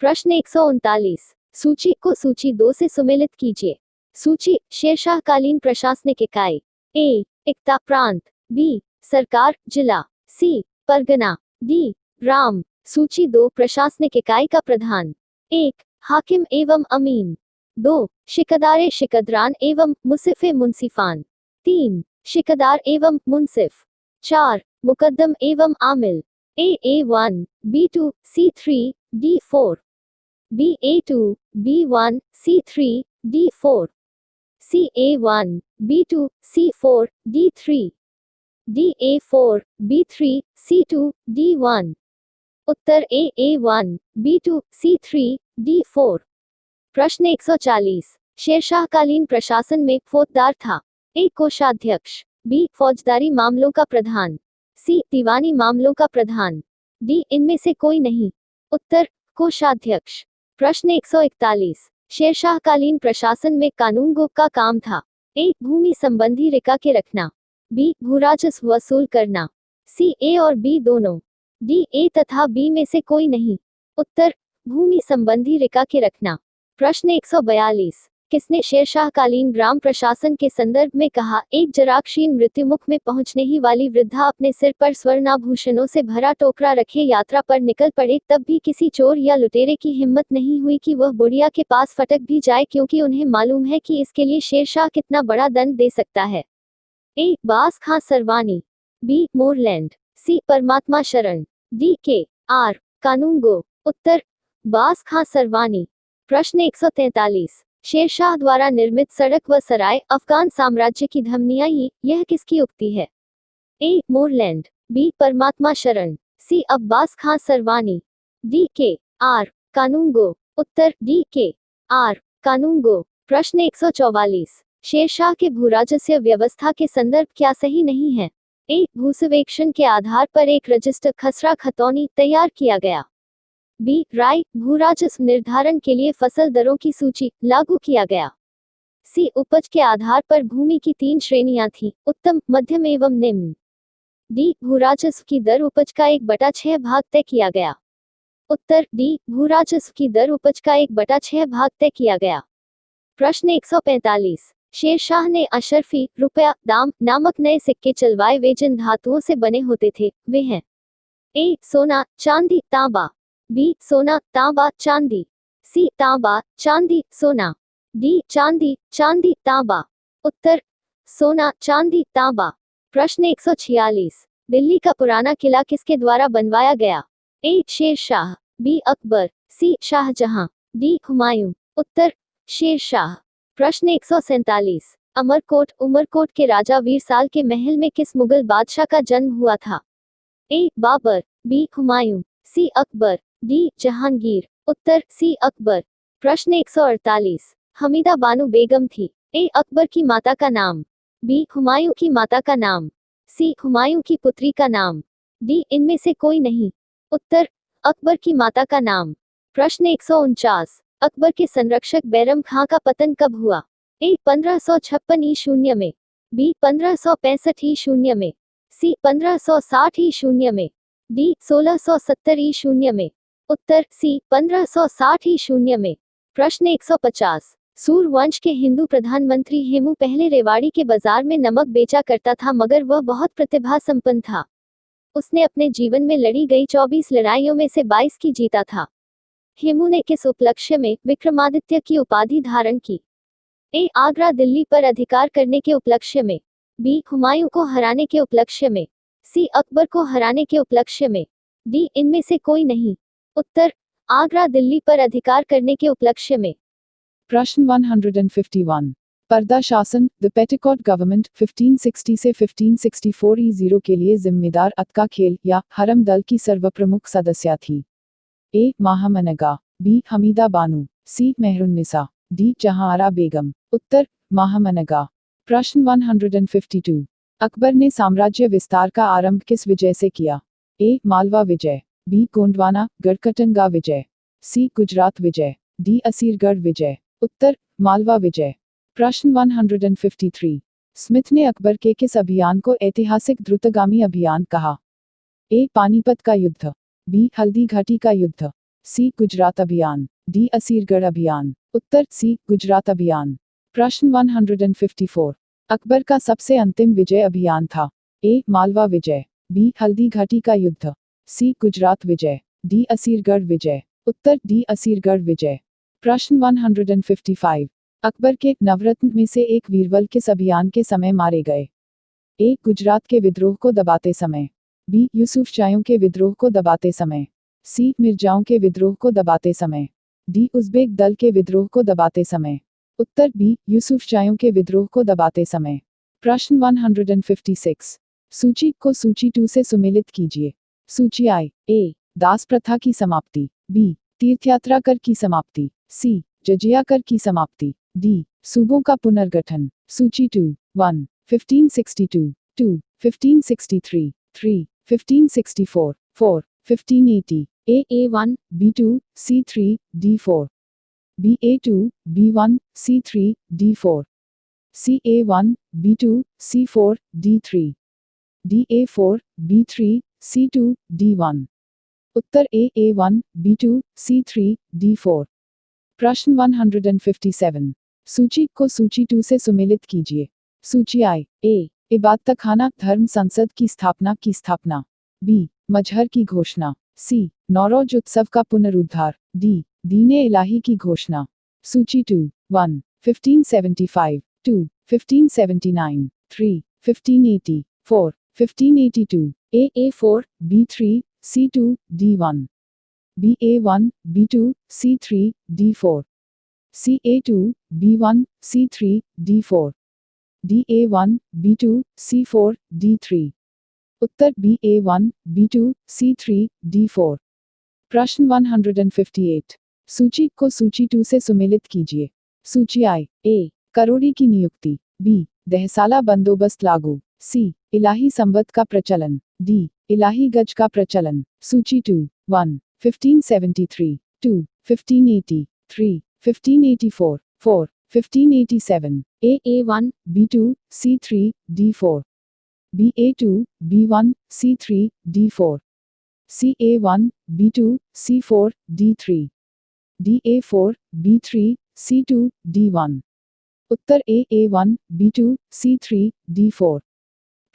प्रश्न 139 सूची को सूची 2 से सुमेलित कीजिए। सूची शेरशाह कालीन प्रशासनिक इकाई। ए इक्ता प्रांत, बी सरकार जिला, सी परगना, डी राम। सूची 2 प्रशासनिक इकाई का प्रधान। 1 हाकिम एवं अमीन, 2 शिकदारे शिकदरान एवं मुसिफे मुंसिफान, 3 शिकदार एवं मुंसिफ, 4 मुकद्दम एवं आमिल। A1, B2, C3, D4, BA2, B1, C3, D4, CA1, B2, C4, D3, DA4, B3, C2, D1। उत्तर A1, B2, C3, D4। प्रश्न 140 शेरशाहकालीन प्रशासन में फौजदार था। ए कोषाध्यक्ष, बी फौजदारी मामलों का प्रधान, सी दीवानी मामलों का प्रधान, डी इनमें से कोई नहीं। उत्तर कोषाध्यक्ष। प्रश्न 141 शेरशाहकालीन प्रशासन में कानून गो का काम था। ए भूमि संबंधी रिकाके रखना, बी भूराजस्व वसूल करना, सी ए और बी दोनों, डी ए तथा बी में से कोई नहीं। उत्तर भूमि संबंधी रिका के रखना। प्रश्न 142, किसने शेरशाहकालीन ग्राम प्रशासन के संदर्भ में कहा, एक जराक्षीण मृत्युमुख में पहुंचने ही वाली वृद्धा अपने सिर पर स्वर्णाभूषणों से भरा टोकरा रखे यात्रा पर निकल पड़े, तब भी किसी चोर या लुटेरे की हिम्मत नहीं हुई कि वह बुढ़िया के पास फटक भी जाए, क्योंकि उन्हें मालूम है कि इसके लिए शेरशाह कितना बड़ा दंड दे सकता है। ए. बास खां सरवानी, बी. मोरलैंड, सी. परमात्मा शरण, डी. के. आर. कानूनगो। उत्तर बास खां सरवानी। प्रश्न 143, शेरशाह द्वारा निर्मित सड़क व सराय अफगान साम्राज्य की धमनियां यह किसकी उक्ति है? A. Moreland, B. Parmatma Sharan, C. Abbas Khan Sarwani, D. K. R. Qanungo. उत्तर डी. के. आर. कानूनगो। प्रश्न 144, शेरशाह के भूराजस्व व्यवस्था के संदर्भ क्या सही नहीं है? ए. भूसर्वेक्षण के आधार पर एक रजिस्टर खसरा खतौनी तैयार किया गया। बी. राय भूराजस्व निर्धारण के लिए फसल दरों की सूची लागू किया गया। सी. उपज के आधार पर भूमि की 3 श्रेणियां थीं, उत्तम, मध्यम एवं निम्न। डी. भूराजस्व की दर उपज का 1/6 भाग तय किया गया। उत्तर डी. भूराजस्व की दर उपज का 1/6 भाग तय किया गया। प्रश्न 145, शेरशाह ने अशरफी, रुपया, दाम नामक नए सिक्के चलवाए, वे जिन धातुओं से बने होते थे वे हैं? ए. सोना, चांदी, तांबा, बी. सोना, तांबा, चांदी, सी. तांबा, चांदी, सोना, डी. चांदी, चांदी, तांबा। उत्तर सोना, चांदी, तांबा। प्रश्न 146, दिल्ली का पुराना किला किसके द्वारा बनवाया गया? ए. शेरशाह, बी. अकबर, सी. शाहजहां, डी. हुमायूं। उत्तर शेरशाह। प्रश्न 147, अमरकोट उमरकोट के राजा वीरसाल के महल में किस मुगल बादशाह का जन्म हुआ था? ए. बाबर, बी. हुमायूं, सी. अकबर, डी. जहांगीर। उत्तर सी. अकबर। प्रश्न 148, हमीदा बानो बेगम थी। ए. अकबर की माता का नाम, बी. हुमायूं की माता का नाम, सी. हुमायूं की पुत्री का नाम, डी. इनमें से कोई नहीं। उत्तर अकबर की माता का नाम। प्रश्न 149, अकबर के संरक्षक बैरम खां का पतन कब हुआ? ए. 1556 ई. में, बी. 1565 ई. में, सी. 1560 ई. में, डी. 1670 ई. में। उत्तर सी. 1560 ई. में। प्रश्न 150, सूर्यवंश के हिंदू प्रधानमंत्री हेमू पहले रेवाड़ी के बाजार में नमक बेचा करता था, मगर वह बहुत प्रतिभा संपन्न था। उसने अपने जीवन में लड़ी गई 24 लड़ाइयों में से 22 की जीता था। हेमू ने किस उपलक्ष्य में विक्रमादित्य की उपाधि धारण की? ए. आगरा दिल्ली पर अधिकार करने के उपलक्ष्य में, बी. हुमायूं को हराने के उपलक्ष्य में, सी. अकबर को हराने के उपलक्ष्य में, डी. इनमें से कोई नहीं। उत्तर आगरा दिल्ली पर अधिकार करने के उपलक्ष्य में। प्रश्न 151, पर्दा शासन द पेटिकॉट गवर्नमेंट 1560 से 1564 ई0 के लिए जिम्मेदार अतका खेल या हरम दल की सर्वप्रमुख सदस्या थी? ए. महामनगा, बी. हमीदा बानो, सी. मेहरुन्निसा, डी. जहांआरा बेगम। उत्तर महामनगा। प्रश्न 152, अकबर ने साम्राज्य विस्तार का आरंभ किस विजय से किया? ए. मालवा विजय, बी. गोंडवाना गढ़कटनगा विजय, सी. गुजरात विजय, डी. असीरगढ़ विजय। उत्तर मालवा विजय। प्रश्न 153, स्मिथ ने अकबर के किस अभियान को ऐतिहासिक द्रुतगामी अभियान कहा? ए. पानीपत का युद्ध, बी. हल्दी घाटी का युद्ध, सी. गुजरात अभियान, डी. असीरगढ़ अभियान। उत्तर सी. गुजरात अभियान। प्रश्न 154, अकबर का सबसे अंतिम विजय अभियान था? ए. मालवा विजय, बी. हल्दी घाटी का युद्ध, सी. गुजरात विजय, डी. असीरगढ़ विजय। उत्तर डी. असीरगढ़ विजय। प्रश्न 155, अकबर के नवरत्न में से एक वीरबल किस अभियान के समय मारे गए? ए. गुजरात के विद्रोह को दबाते समय, बी. यूसुफजाइयों के विद्रोह को दबाते समय, सी. मिर्जाओं के विद्रोह को दबाते समय, डी. उज़्बेक दल के विद्रोह को दबाते समय। उत्तर बी. यूसुफजाइयों के विद्रोह को दबाते समय। प्रश्न 156, सूची को सूची 2 से सुमेलित कीजिए। सूची आई। ए. दास प्रथा की समाप्ति, बी. तीर्थयात्रा कर की समाप्ति, सी. जजिया कर की समाप्ति, डी. सूबों का पुनर्गठन। सूची 2 1. 1562 2. 1563 3. 1564 4. 1580 A. A1 B2 C3 D4 B. A2 B1 C3 D4 C. A1 B2 C4 D3 D. A4 B3 C2 D1 Uttar A1, B2, C3, D4। प्रश्न 157। सूची को सूची 2 से सुमेलित कीजिए। सूची आई। इबादत खाना धर्म संसद की स्थापना। बी मजहर की घोषणा। सी नौरोज उत्सव का पुनरुद्धार। डी दीने इलाही की घोषणा। सूची 2 1 1575 2 1579 3 1580 4 1582 A4 B3 C2 D1 BA1 B2 C3 D4 CA2 B1 C3 D4 DA1 B2 C4 D3। उत्तर BA1 B2 C3 D4। प्रश्न 158। सूची को सूची 2 से सुमेलित कीजिए। सूची आई। करोड़ी की नियुक्ति। बी दहसाला बंदोबस्त लागू। सी इलाही संवत का प्रचलन। डी इलाही गज का प्रचलन। सूची 2 1 1573 2 1580 3 1584 4 1587 A1 B2 C3 D4 BA2 B1 C3 D4 CA1 B2 C4 D3 DA4 B3 C2 D1। उत्तर A1 B2 C3 D4।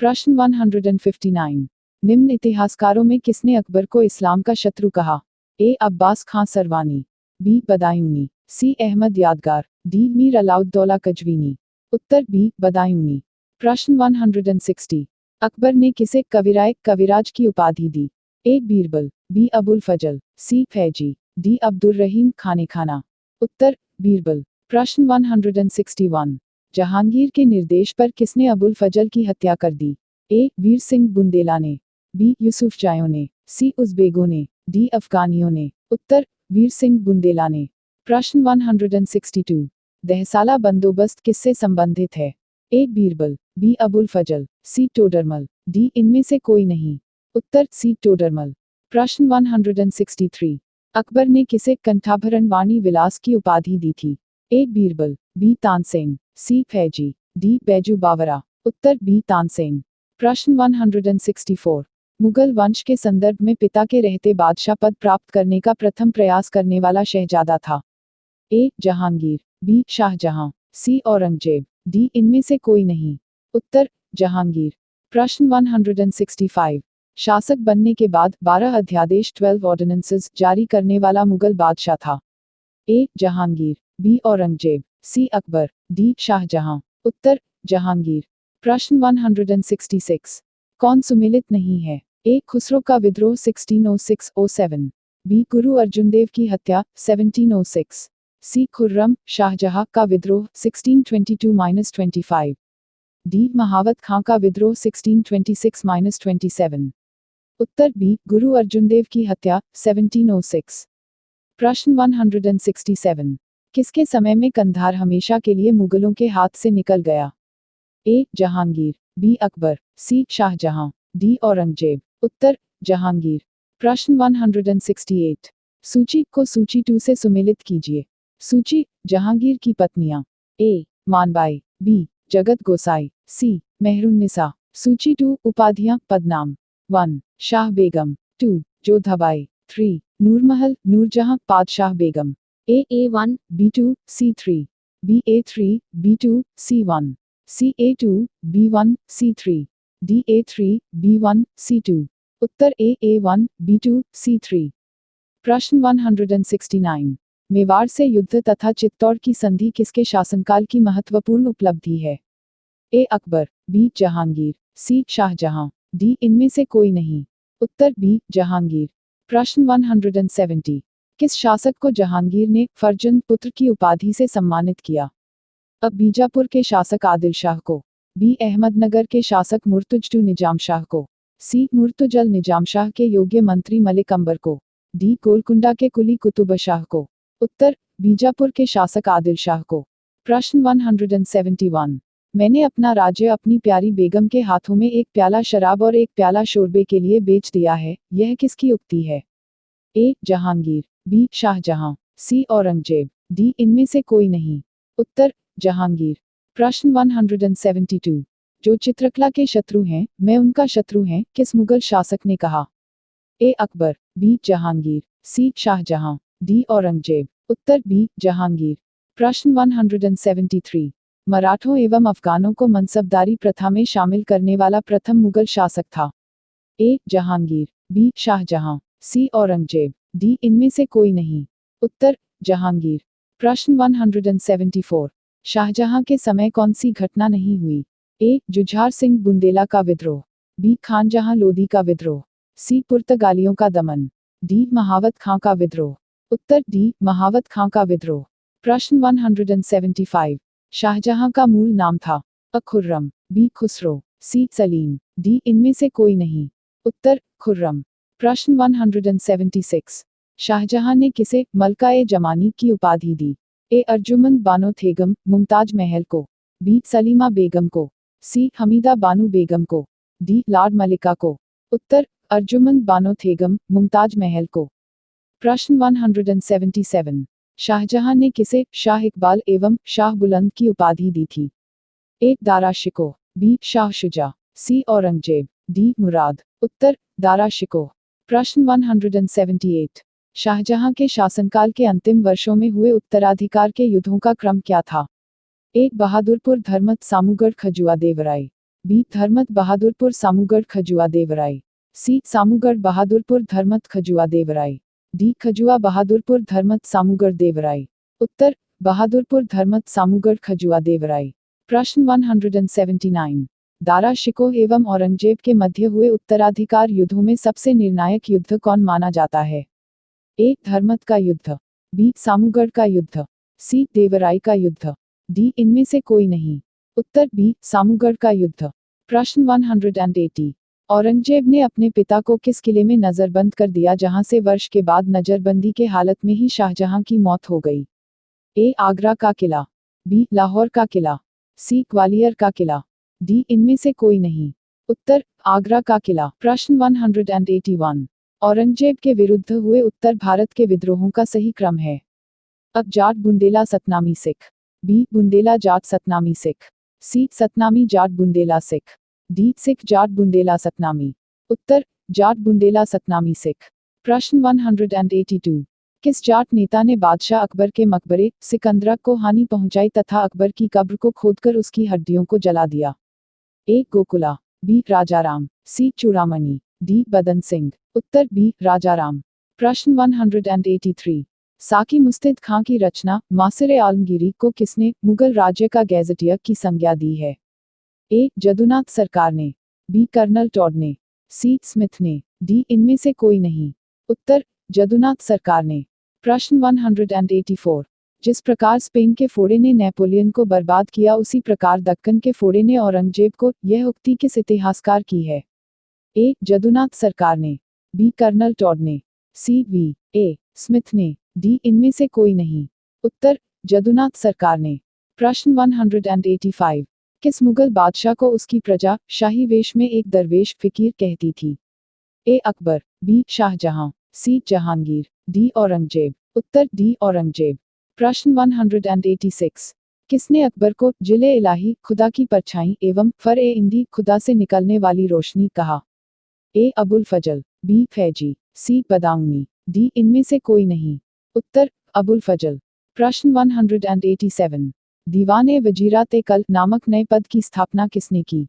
प्रश्न 159। निम्न इतिहासकारों में किसने अकबर को इस्लाम का शत्रु कहा? ए अब्बास खां सरवानी। बी बदायूनी। सी अहमद यादगार। डी मीर अलाउद्दौला कजवीनी। उत्तर बी बदायूनी। प्रश्न 160। अकबर ने किसे कविराज की उपाधि दी? ए बीरबल। बी अबुल फजल। सी फैजी। डी अब्दुर रहीम खाने खाना। उत्तर बीरबल। प्रश्न 161। जहांगीर के निर्देश पर किसने अबुल फजल की हत्या कर दी? ए वीर सिंह बुंदेला ने। बी यूसुफ जायों ने। सी उज़बेगों ने। डी अफगानियों ने। उत्तर वीर सिंह बुंदेला ने। प्रश्न 162। दहसाला बंदोबस्त किससे संबंधित है? ए बीरबल। बी अबुल फजल। सी टोडरमल। डी इनमें से कोई नहीं। उत्तर सी टोडरमल। प्रश्न 163। अकबर ने किसे कंठाभरण वाणी विलास की उपाधि दी थी? ए बीरबल। बी तानसेन। सी फैजी। डी बैजू बावरा। उत्तर बी तानसेन। प्रश्न 164। मुगल वंश के संदर्भ में पिता के रहते बादशाह पद प्राप्त करने का प्रथम प्रयास करने वाला शहजादा था? ए जहांगीर। बी शाहजहां। सी औरंगजेब। डी इनमें से कोई नहीं। उत्तर जहांगीर। प्रश्न 165। शासक बनने के बाद 12 अध्यादेश 12 ऑर्डिनेंसेस जारी करने वाला मुगल बादशाह था? ए जहांगीर। बी औरंगजेब। सी अकबर। डी शाहजहां। उत्तर जहांगीर। प्रश्न 166। कौन सुमेलित नहीं है? ए खुसरो का विद्रोह 1606-07। बी गुरु अर्जुन देव की हत्या 1706। सी खुर्रम शाहजहां का विद्रोह 1622-25। डी महावत खां का विद्रोह 1626-27। उत्तर बी गुरु अर्जुन देव की हत्या 1706। प्रश्न 167। किसके समय में कंधार हमेशा के लिए मुगलों के हाथ से निकल गया? ए जहांगीर। बी अकबर। सी शाहजहां। डी औरंगजेब। उत्तर जहांगीर। प्रश्न 168। सूची को सूची 2 से सुमेलित कीजिए। सूची जहांगीर की पत्नियां। ए मानबाई। बी जगत गोसाई। सी मेहरुन्निसा। सूची 2 उपाधियां पदनाम। 1 शाह बेगम। 2 जोधाबाई। 3 नूरमहल नूरजहां पादशाह बेगम। A1 B2 C3 BA3 B2 C1 CA2 B1 C3 DA3 B1 C2। उत्तर A1 B2 C3। प्रश्न 169। मेवाड़ से युद्ध तथा चित्तौड़ की संधि किसके शासनकाल की महत्वपूर्ण उपलब्धि है? ए अकबर। बी जहांगीर। सी शाहजहां। डी इनमें से कोई नहीं। उत्तर बी जहांगीर। प्रश्न 170। किस शासक को जहांगीर ने फर्जंद पुत्र की उपाधि से सम्मानित किया? अब बीजापुर के शासक आदिल शाह को। बी अहमदनगर के शासक मुर्तुजटू निजाम शाह को। सी मुर्तुजल निजाम शाह के योग्य मंत्री मलिक अंबर को। डी गोलकुंडा के कुली कुतुब शाह को। उत्तर बीजापुर के शासक आदिल शाह को। प्रश्न 171। मैंने अपना राज्य अपनी प्यारी बेगम के हाथों में एक प्याला शराब और एक प्याला शोरबे के लिए बेच दिया है, यह किसकी उक्ति है? A Jahangir. B Shahjahan. C Aurangzeb. D इनमें से कोई नहीं। उत्तर जहांगीर। प्रश्न 172। जो चित्रकला के शत्रु हैं, मैं उनका शत्रु हैं, किस मुगल शासक ने कहा? ए अकबर, बी जहांगीर, सी शाहजहां, डी औरंगजेब। उत्तर बी जहांगीर। प्रश्न 173। मराठों एवं अफगानों को मनसबदारी प्रथा में शामिल करने वाला प्रथम मुगल शासक था। ए जहांगीर, बी शाहजहां, सी औरंगजेब, डी इनमें से कोई नहीं। उत्तर जहांगीर। प्रश्न 174। शाहजहां के समय कौन सी घटना नहीं हुई? ए जुझार सिंह बुंदेला का विद्रोह, बी खानजहां लोदी का विद्रोह, सी पुर्तगालियों का दमन, डी महावत खां का विद्रोह। उत्तर डी महावत खां का विद्रोह। प्रश्न 175। शाहजहां का मूल नाम था? अ खुर्रम, बी खुसरो, सी सलीम, डी इनमें से कोई नहीं। उत्तर खुर्रम। प्रश्न 176। शाहजहां ने किसे मलका ए जमानी की उपाधि दी? ए अर्जुमंद बानो थेगम मुमताज महल को, बी सलीमा बेगम को, सी हमीदा बानू बेगम को, डी लॉर्ड मलिका को। उत्तर अर्जुमंद बानो थेगम मुमताज महल को। प्रश्न 177। शाहजहां ने किसे शाह इकबाल एवं शाह बुलंद की उपाधि दी थी? ए दारा शिकोह, बी शाह शुजा, सी औरंगजेब, डी मुराद। उत्तर दारा शिकोह। प्रश्न 178। शाहजहां के शासनकाल के अंतिम वर्षों में हुए उत्तराधिकार के युद्धों का क्रम क्या था? ए बहादुरपुर धर्मत सामूगढ़ खजुआ देवराय, बी धर्मत बहादुरपुर सामूगढ़ खजुआ देवराय, सी सामूगढ़ बहादुरपुर धर्मत खजुआ देवराय, डी खजुआ बहादुरपुर धर्मत सामूगढ़ देवराय। उत्तर बहादुरपुर धर्मत सामूगढ़ खजुआ देवराय। प्रश्न 179। दारा शिकोह एवं औरंगजेब के मध्य हुए उत्तराधिकार युद्धों में सबसे निर्णायक युद्ध कौन माना जाता है? ए धर्मत का युद्ध, बी सामूगढ़ का युद्ध, सी देवराय का युद्ध, डी इनमें से कोई नहीं। उत्तर बी सामूगढ़ का युद्ध। प्रश्न 180। औरंगजेब ने अपने पिता को किस किले में नजरबंद कर दिया जहां से वर्ष के बाद नजरबंदी के हालत में ही शाहजहां की मौत हो गई? ए आगरा का किला, बी लाहौर का किला, सी ग्वालियर का किला, डी इनमें से कोई नहीं। उत्तर आगरा का किला। प्रश्न 181। औरंगजेब के विरुद्ध हुए उत्तर भारत के विद्रोहों का सही क्रम है? अब जाट बुंदेला सतनामी सिख, बी बुंदेला जाट सतनामी सिख, सी सतनामी जाट बुंदेला सिख, डी सिख जाट बुंदेला सतनामी। उत्तर जाट बुंदेला सतनामी सिख। प्रश्न 182। किस जाट नेता ने बादशाह अकबर के मकबरे सिकंदरा को हानि पहुंचाई तथा अकबर की कब्र को खोदकर उसकी हड्डियों को जला दिया? ए गोकुला, बी राजाराम, सी चूड़ामणि, डी बदन सिंह। उत्तर बी राजाराम। प्रश्न 183। साकी मुस्तिद खां की रचना मासिर आलमगीरी को किसने मुगल राज्य का गैजेटियर की संज्ञा दी है? ए जदुनाथ सरकार ने, बी कर्नल टॉड ने, सी स्मिथ ने, डी इनमें से कोई नहीं। उत्तर जदुनाथ सरकार ने। प्रश्न 184। जिस प्रकार स्पेन के फोड़े ने नेपोलियन को बर्बाद किया उसी प्रकार दक्कन के फोड़े ने औरंगजेब को, यह उक्ति किस इतिहासकार की है? ए जदुनाथ सरकार ने, बी कर्नल टॉड ने, सी वी ए स्मिथ ने, डी इनमें से कोई नहीं। उत्तर जदुनाथ सरकार ने। प्रश्न 185। किस मुगल बादशाह को उसकी प्रजा शाही वेश में एक दरवेश फिकीर कहती थी? ए अकबर, बी शाहजहां, सी जहांगीर, डी औरंगजेब। उत्तर डी औरंगजेब। प्रश्न 186। किसने अकबर को जिले इलाही खुदा की परछाई एवं फर ए इंदी खुदा से निकलने वाली रोशनी कहा? ए अबुल फजल, बी फैजी, सी बदाऊनी, डी इनमें से कोई नहीं। उत्तर अबुल फजल। प्रश्न 187। दीवान ए वजीरात ए कल नामक नए पद की स्थापना किसने की?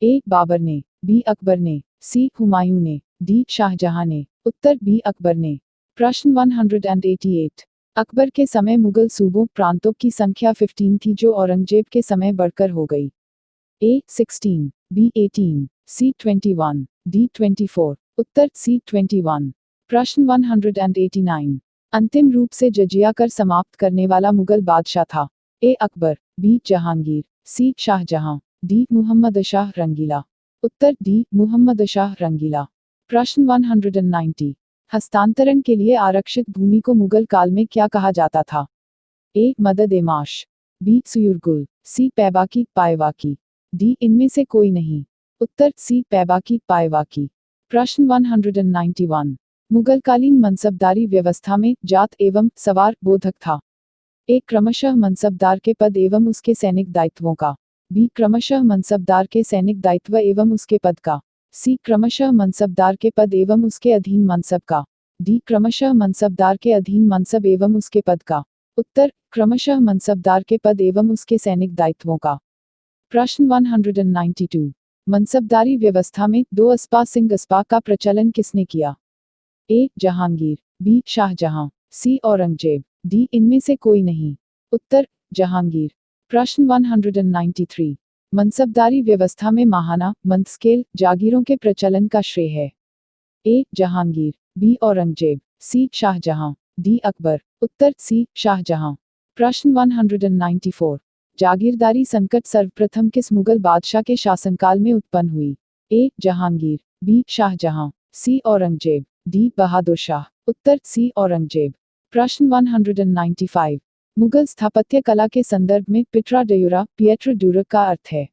ए बाबर ने, बी अकबर ने, सी हुमायूं ने, डी शाहजहां ने। उत्तर बी अकबर ने। प्रश्न 188। अकबर के समय मुगल सूबों प्रांतों की संख्या 15 थी जो औरंगजेब के समय बढ़कर हो गई? ए 16, बी 18, सी 21, डी 24। उत्तर सी 21। प्रश्न 189। अंतिम रूप से जजिया कर समाप्त करने वाला मुगल बादशाह था? ए अकबर, बी जहांगीर, सी शाहजहां, डी मुहम्मद शाह रंगीला। उत्तर डी मुहम्मद शाह रंगीला। प्रश्न 190। हस्तांतरण के लिए आरक्षित भूमि को मुगल काल में क्या कहा जाता था? ए मदद ए माश, बी सुयुरगुल, सी पैबाकी पायवाकी, डी इनमें से कोई नहीं। उत्तर सी पैबाकी पायवाकी। प्रश्न 191। मुगलकालीन मनसबदारी व्यवस्था में जात एवं सवार बोधक था? ए क्रमशः मनसबदार के पद एवं उसके सैनिक दायित्वों का, बी क्रमशः मनसबदार के सैनिक दायित्व एवं उसके पद का, सी क्रमशः मनसबदार के पद एवं उसके अधीन मनसब का। डी क्रमशः मनसबदार के अधीन मनसब एवं उसके पद का। उत्तर क्रमशः मनसबदार के पद एवं उसके सैनिक दायित्वों का। प्रश्न 192 मनसबदारी व्यवस्था में दो अस्पा सिंह अस्पा का प्रचलन किसने किया? ए जहांगीर, बी शाहजहां, सी औरंगजेब, डी इनमें से कोई नहीं। उत्तर जहांगीर। प्रश्न 193 मनसबदारी व्यवस्था में महाना मंथस्केल जागीरों के प्रचलन का श्रेय है? A Jahangir, B Aurangzeb, C Shahjahan, D Akbar. उत्तर सी शाहजहां। प्रश्न 194 जागीरदारी संकट सर्वप्रथम किस मुगल बादशाह के शासनकाल में उत्पन्न हुई? ए जहांगीर, बी शाहजहां, सी औरंगजेब, डी बहादुर शाह। उत्तर सी औरंगजेब। प्रश्न 195 मुगल स्थापत्य कला के संदर्भ में पिट्रा डयूरा पिएट्रो ड्यूरा का अर्थ है?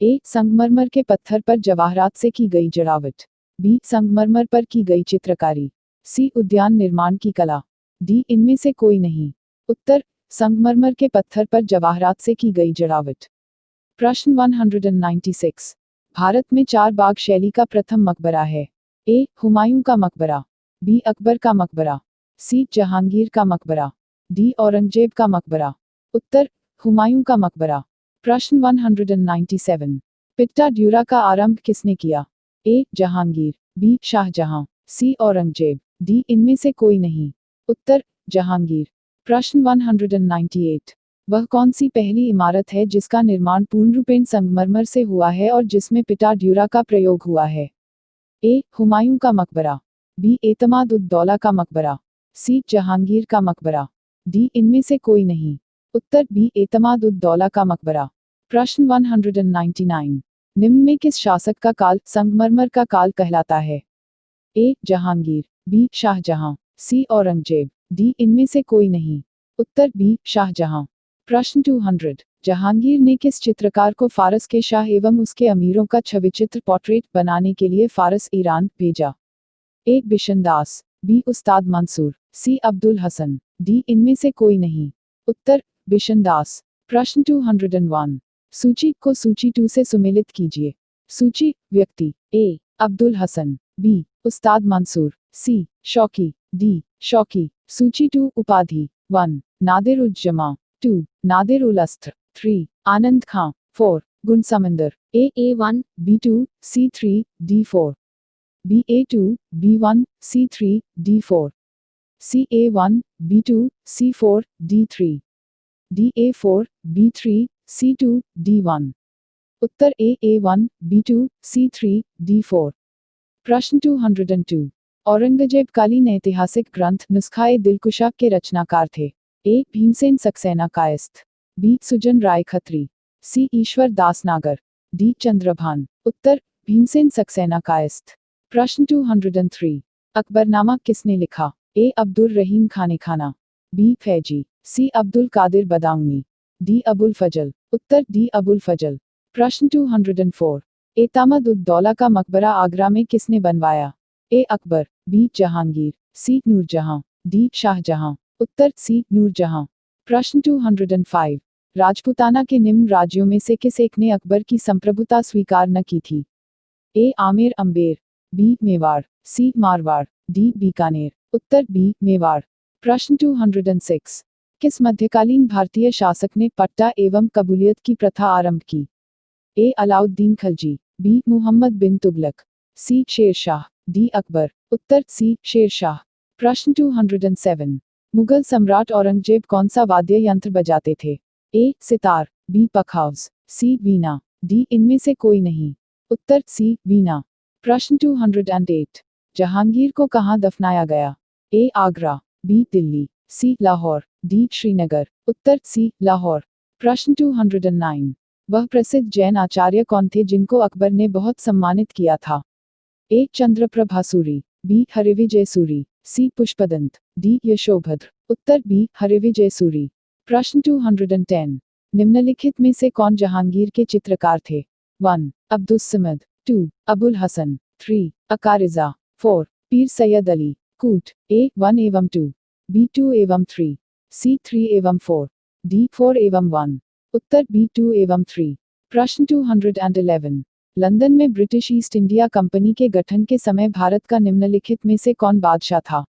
ए संगमरमर के पत्थर पर जवाहरात से की गई जड़ावट, बी संगमरमर पर की गई चित्रकारी, सी उद्यान निर्माण की कला, डी इनमें से कोई नहीं। उत्तर संगमरमर के पत्थर पर जवाहरात से की गई जड़ावट। प्रश्न 196 भारत में चार बाग शैली का प्रथम मकबरा है? ए हुमायूं का मकबरा, बी अकबर का मकबरा, सी जहांगीर का मकबरा, डी औरंगजेब का मकबरा। उत्तर हुमायूं का मकबरा। प्रश्न 197 पिट्टा ड्यूरा का आरंभ किसने किया? ए जहांगीर, बी शाहजहां, सी औरंगजेब, डी इनमें से कोई नहीं। उत्तर जहांगीर। प्रश्न 198 वह कौन सी पहली इमारत है जिसका निर्माण पूर्णरूपेण संगमरमर से हुआ है और जिसमें पिटा ड्यूरा का प्रयोग हुआ है? ए हुमायूं का मकबरा, बी एतमाद उद दौला का मकबरा, सी जहांगीर का मकबरा, डी इनमें से कोई नहीं। उत्तर बी एतमाद उद दौला का मकबरा। प्रश्न 199 निम्न में किस शासक का काल संगमरमर का काल कहलाता है? A Jahangir, B Shahjahan, C Aurangzeb, D इनमें से कोई नहीं। उत्तर बी शाहजहां। प्रश्न 200 जहांगीर ने किस चित्रकार को फारस के शाह एवं उसके अमीरों का छविचित्र पोर्ट्रेट बनाने के लिए फारस ईरान भेजा? ए बिशनदास, बी उस्ताद मंसूर, सी अब्दुल हसन, डी इनमें से कोई नहीं। उत्तर बिशनदास। प्रश्न 201 सूची को सूची 2 से सुमेलित कीजिए। सूची व्यक्ति, ए अब्दुल हसन, बी उस्ताद मंसूर, सी शौकी, डी शौकी। सूची 2 उपाधि 1 नादिर उज जमा, 2 नादिर उल अस्त्र, 3 आनंद खां, 4 गुण समंदर। ए A1, B2, C3, D4, B A2, B1, C3, D4, C A1, B2, C4, D3, D A4, B3, C2, D1। Uttar A A1, B2, C3, D4। प्रश्न 202 औरंगजेब कालीन ऐतिहासिक ग्रंथ नुस्खा-ए दिलकुशा के रचनाकार थे? ए भीमसेन सक्सेना कायस्थ, बी सुजन राय खत्री, सी ईश्वर दास नागर, डी चंद्रभान। उत्तर भीमसेन सक्सेना कायस्थ। प्रश्न 203 अकबरनामा किसने लिखा? ए अब्दुल रहीम खाने खाना, बी फैजी, सी अब्दुल कादिर बदाऊनी, डी अबुल फजल। उत्तर डी अबुल फजल। प्रश्न 204 एतमाद उद दौला का मकबरा आगरा में किसने बनवाया? ए अकबर, बी जहांगीर, सी नूरजहां, डी शाहजहां। उत्तर सी नूरजहां। प्रश्न 205 राजपूताना के निम्न राज्यों में से किस एक ने अकबर की संप्रभुता स्वीकार न की थी? ए आमेर अंबेर, बी मेवाड़, सी मारवाड़, डी बीकानेर। उत्तर बी मेवाड़। प्रश्न 206 किस मध्यकालीन भारतीय शासक ने पट्टा एवं कबूलियत की प्रथा आरंभ की? ए अलाउद्दीन खलजी, बी मुहम्मद बिन तुगलक, सी शेरशाह, डी अकबर। उत्तर सी शेरशाह। प्रश्न 207 मुगल सम्राट औरंगजेब कौन सा वाद्य यंत्र बजाते थे? ए सितार, बी पखावज, सी वीणा, डी इनमें से कोई नहीं। उत्तर सी वीणा। प्रश्न 208 जहांगीर को कहाँ दफनाया गया? ए आगरा, बी दिल्ली, सी लाहौर, डी श्रीनगर। उत्तर सी लाहौर। प्रश्न 209 वह प्रसिद्ध जैन आचार्य कौन थे जिनको अकबर ने बहुत सम्मानित किया था? ए चंद्रप्रभा सूरी, बी हरिविजय सूरी, सी पुष्पदंत, डी यशोभद्र। उत्तर बी हरिविजय सूरी। प्रश्न 210 निम्नलिखित में से कौन जहांगीर के चित्रकार थे? 1 अब्दुस्समद, 2 अबुल हसन, 3 अकारिजा, 4 पीर सैयद अली कूट। ए 1 एवं 2, बी 2 एवं 3, सी 3 एवं 4, डी 4 एवं 1। उत्तर बी 2 एवं 3। प्रश्न 211 लंदन में ब्रिटिश ईस्ट इंडिया कंपनी के गठन के समय भारत का निम्नलिखित में से कौन बादशाह था?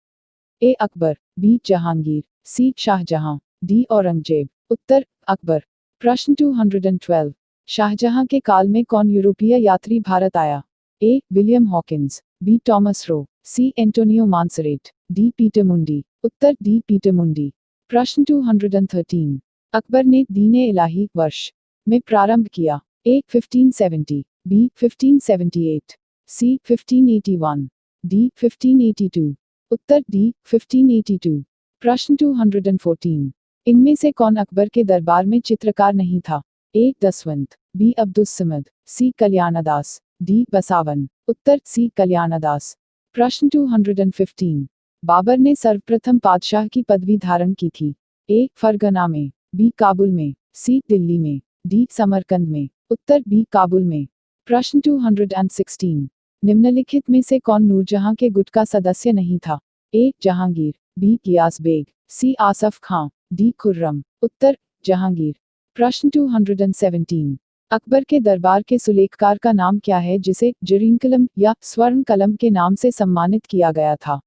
ए अकबर, बी जहांगीर, सी शाहजहां, डी औरंगजेब। उत्तर अकबर। प्रश्न 212। शाहजहां के काल में कौन यूरोपीय यात्री भारत आया? A William Hawkins, B Thomas Roe, C Antonio Monserrate, D Peter Mundy. उत्तर डी पीटर मुंडी। प्रश्न 213। अकबर ने दीन-ए इलाही वर्ष में प्रारंभ किया? ए 1570, बी 1578, सी 1581, डी 1582। उत्तर डी 1582। प्रश्न 214। इनमें से कौन अकबर के दरबार में चित्रकार नहीं था? ए दसवंत, बी अब्दुस्समद, सी कल्याणदास, डी बसावन। उत्तर सी कल्याणदास। प्रश्न 215। बाबर ने सर्वप्रथम पातशाह की पदवी धारण की थी? ए फरगना में, बी काबुल में, सी दिल्ली में, डी समरकंद में। उत्तर बी काबुल में। प्रश्न 216। निम्नलिखित में से कौन नूरजहां के गुट का सदस्य नहीं था? ए जहांगीर, बी गियास बेग, सी आसफ खां, डी खुर्रम। उत्तर जहांगीर। प्रश्न 217। अकबर के दरबार के सुलेखकार का नाम क्या है जिसे जरीन कलम या स्वर्ण कलम के नाम से सम्मानित किया गया था?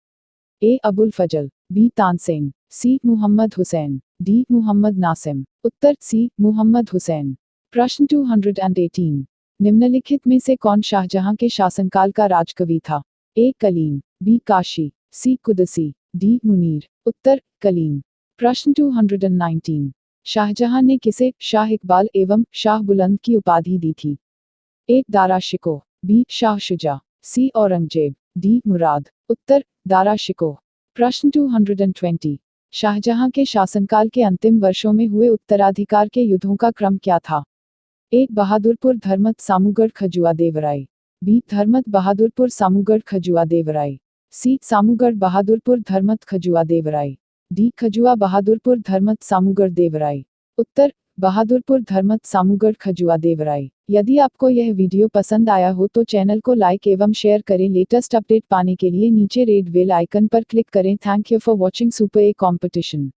ए अबुल फजल, बी तानसेन, सी मुहम्मद हुसैन, डी मुहम्मद नासिम। उत्तर सी मुहम्मद हुसैन। प्रश्न 218। निम्नलिखित में से कौन शाहजहां के शासनकाल का राजकवि था? ए कलीम, बी काशी, सी कुदसी, डी मुनीर। उत्तर कलीम। प्रश्न 219। शाहजहां ने किसे शाह इकबाल एवं शाह बुलंद की उपाधि दी थी? ए दारा शिकोह, बी शाह शुजा, सी औरंगजेब, डी मुराद। उत्तर दारा शिकोह। प्रश्न 220। शाहजहां के शासनकाल के अंतिम वर्षों में हुए उत्तराधिकार के युद्धों का क्रम क्या था? ए बहादुरपुर धर्मत सामूगढ़ खजुआ देवराय, बी धर्मत बहादुरपुर सामूगढ़ खजुआ देवराय, सी सामूगढ़ बहादुरपुर धर्मत खजुआ देवराय, डी खजुआ बहादुरपुर धर्मत सामूगढ़ देवराय। उत्तर बहादुरपुर धर्मत सामूगढ़ खजुआ देवराय। यदि आपको यह वीडियो पसंद आया हो तो चैनल को लाइक एवं शेयर करें। लेटेस्ट अपडेट पाने के लिए नीचे रेड बेल आइकन पर क्लिक करें। Thank you for watching super A competition.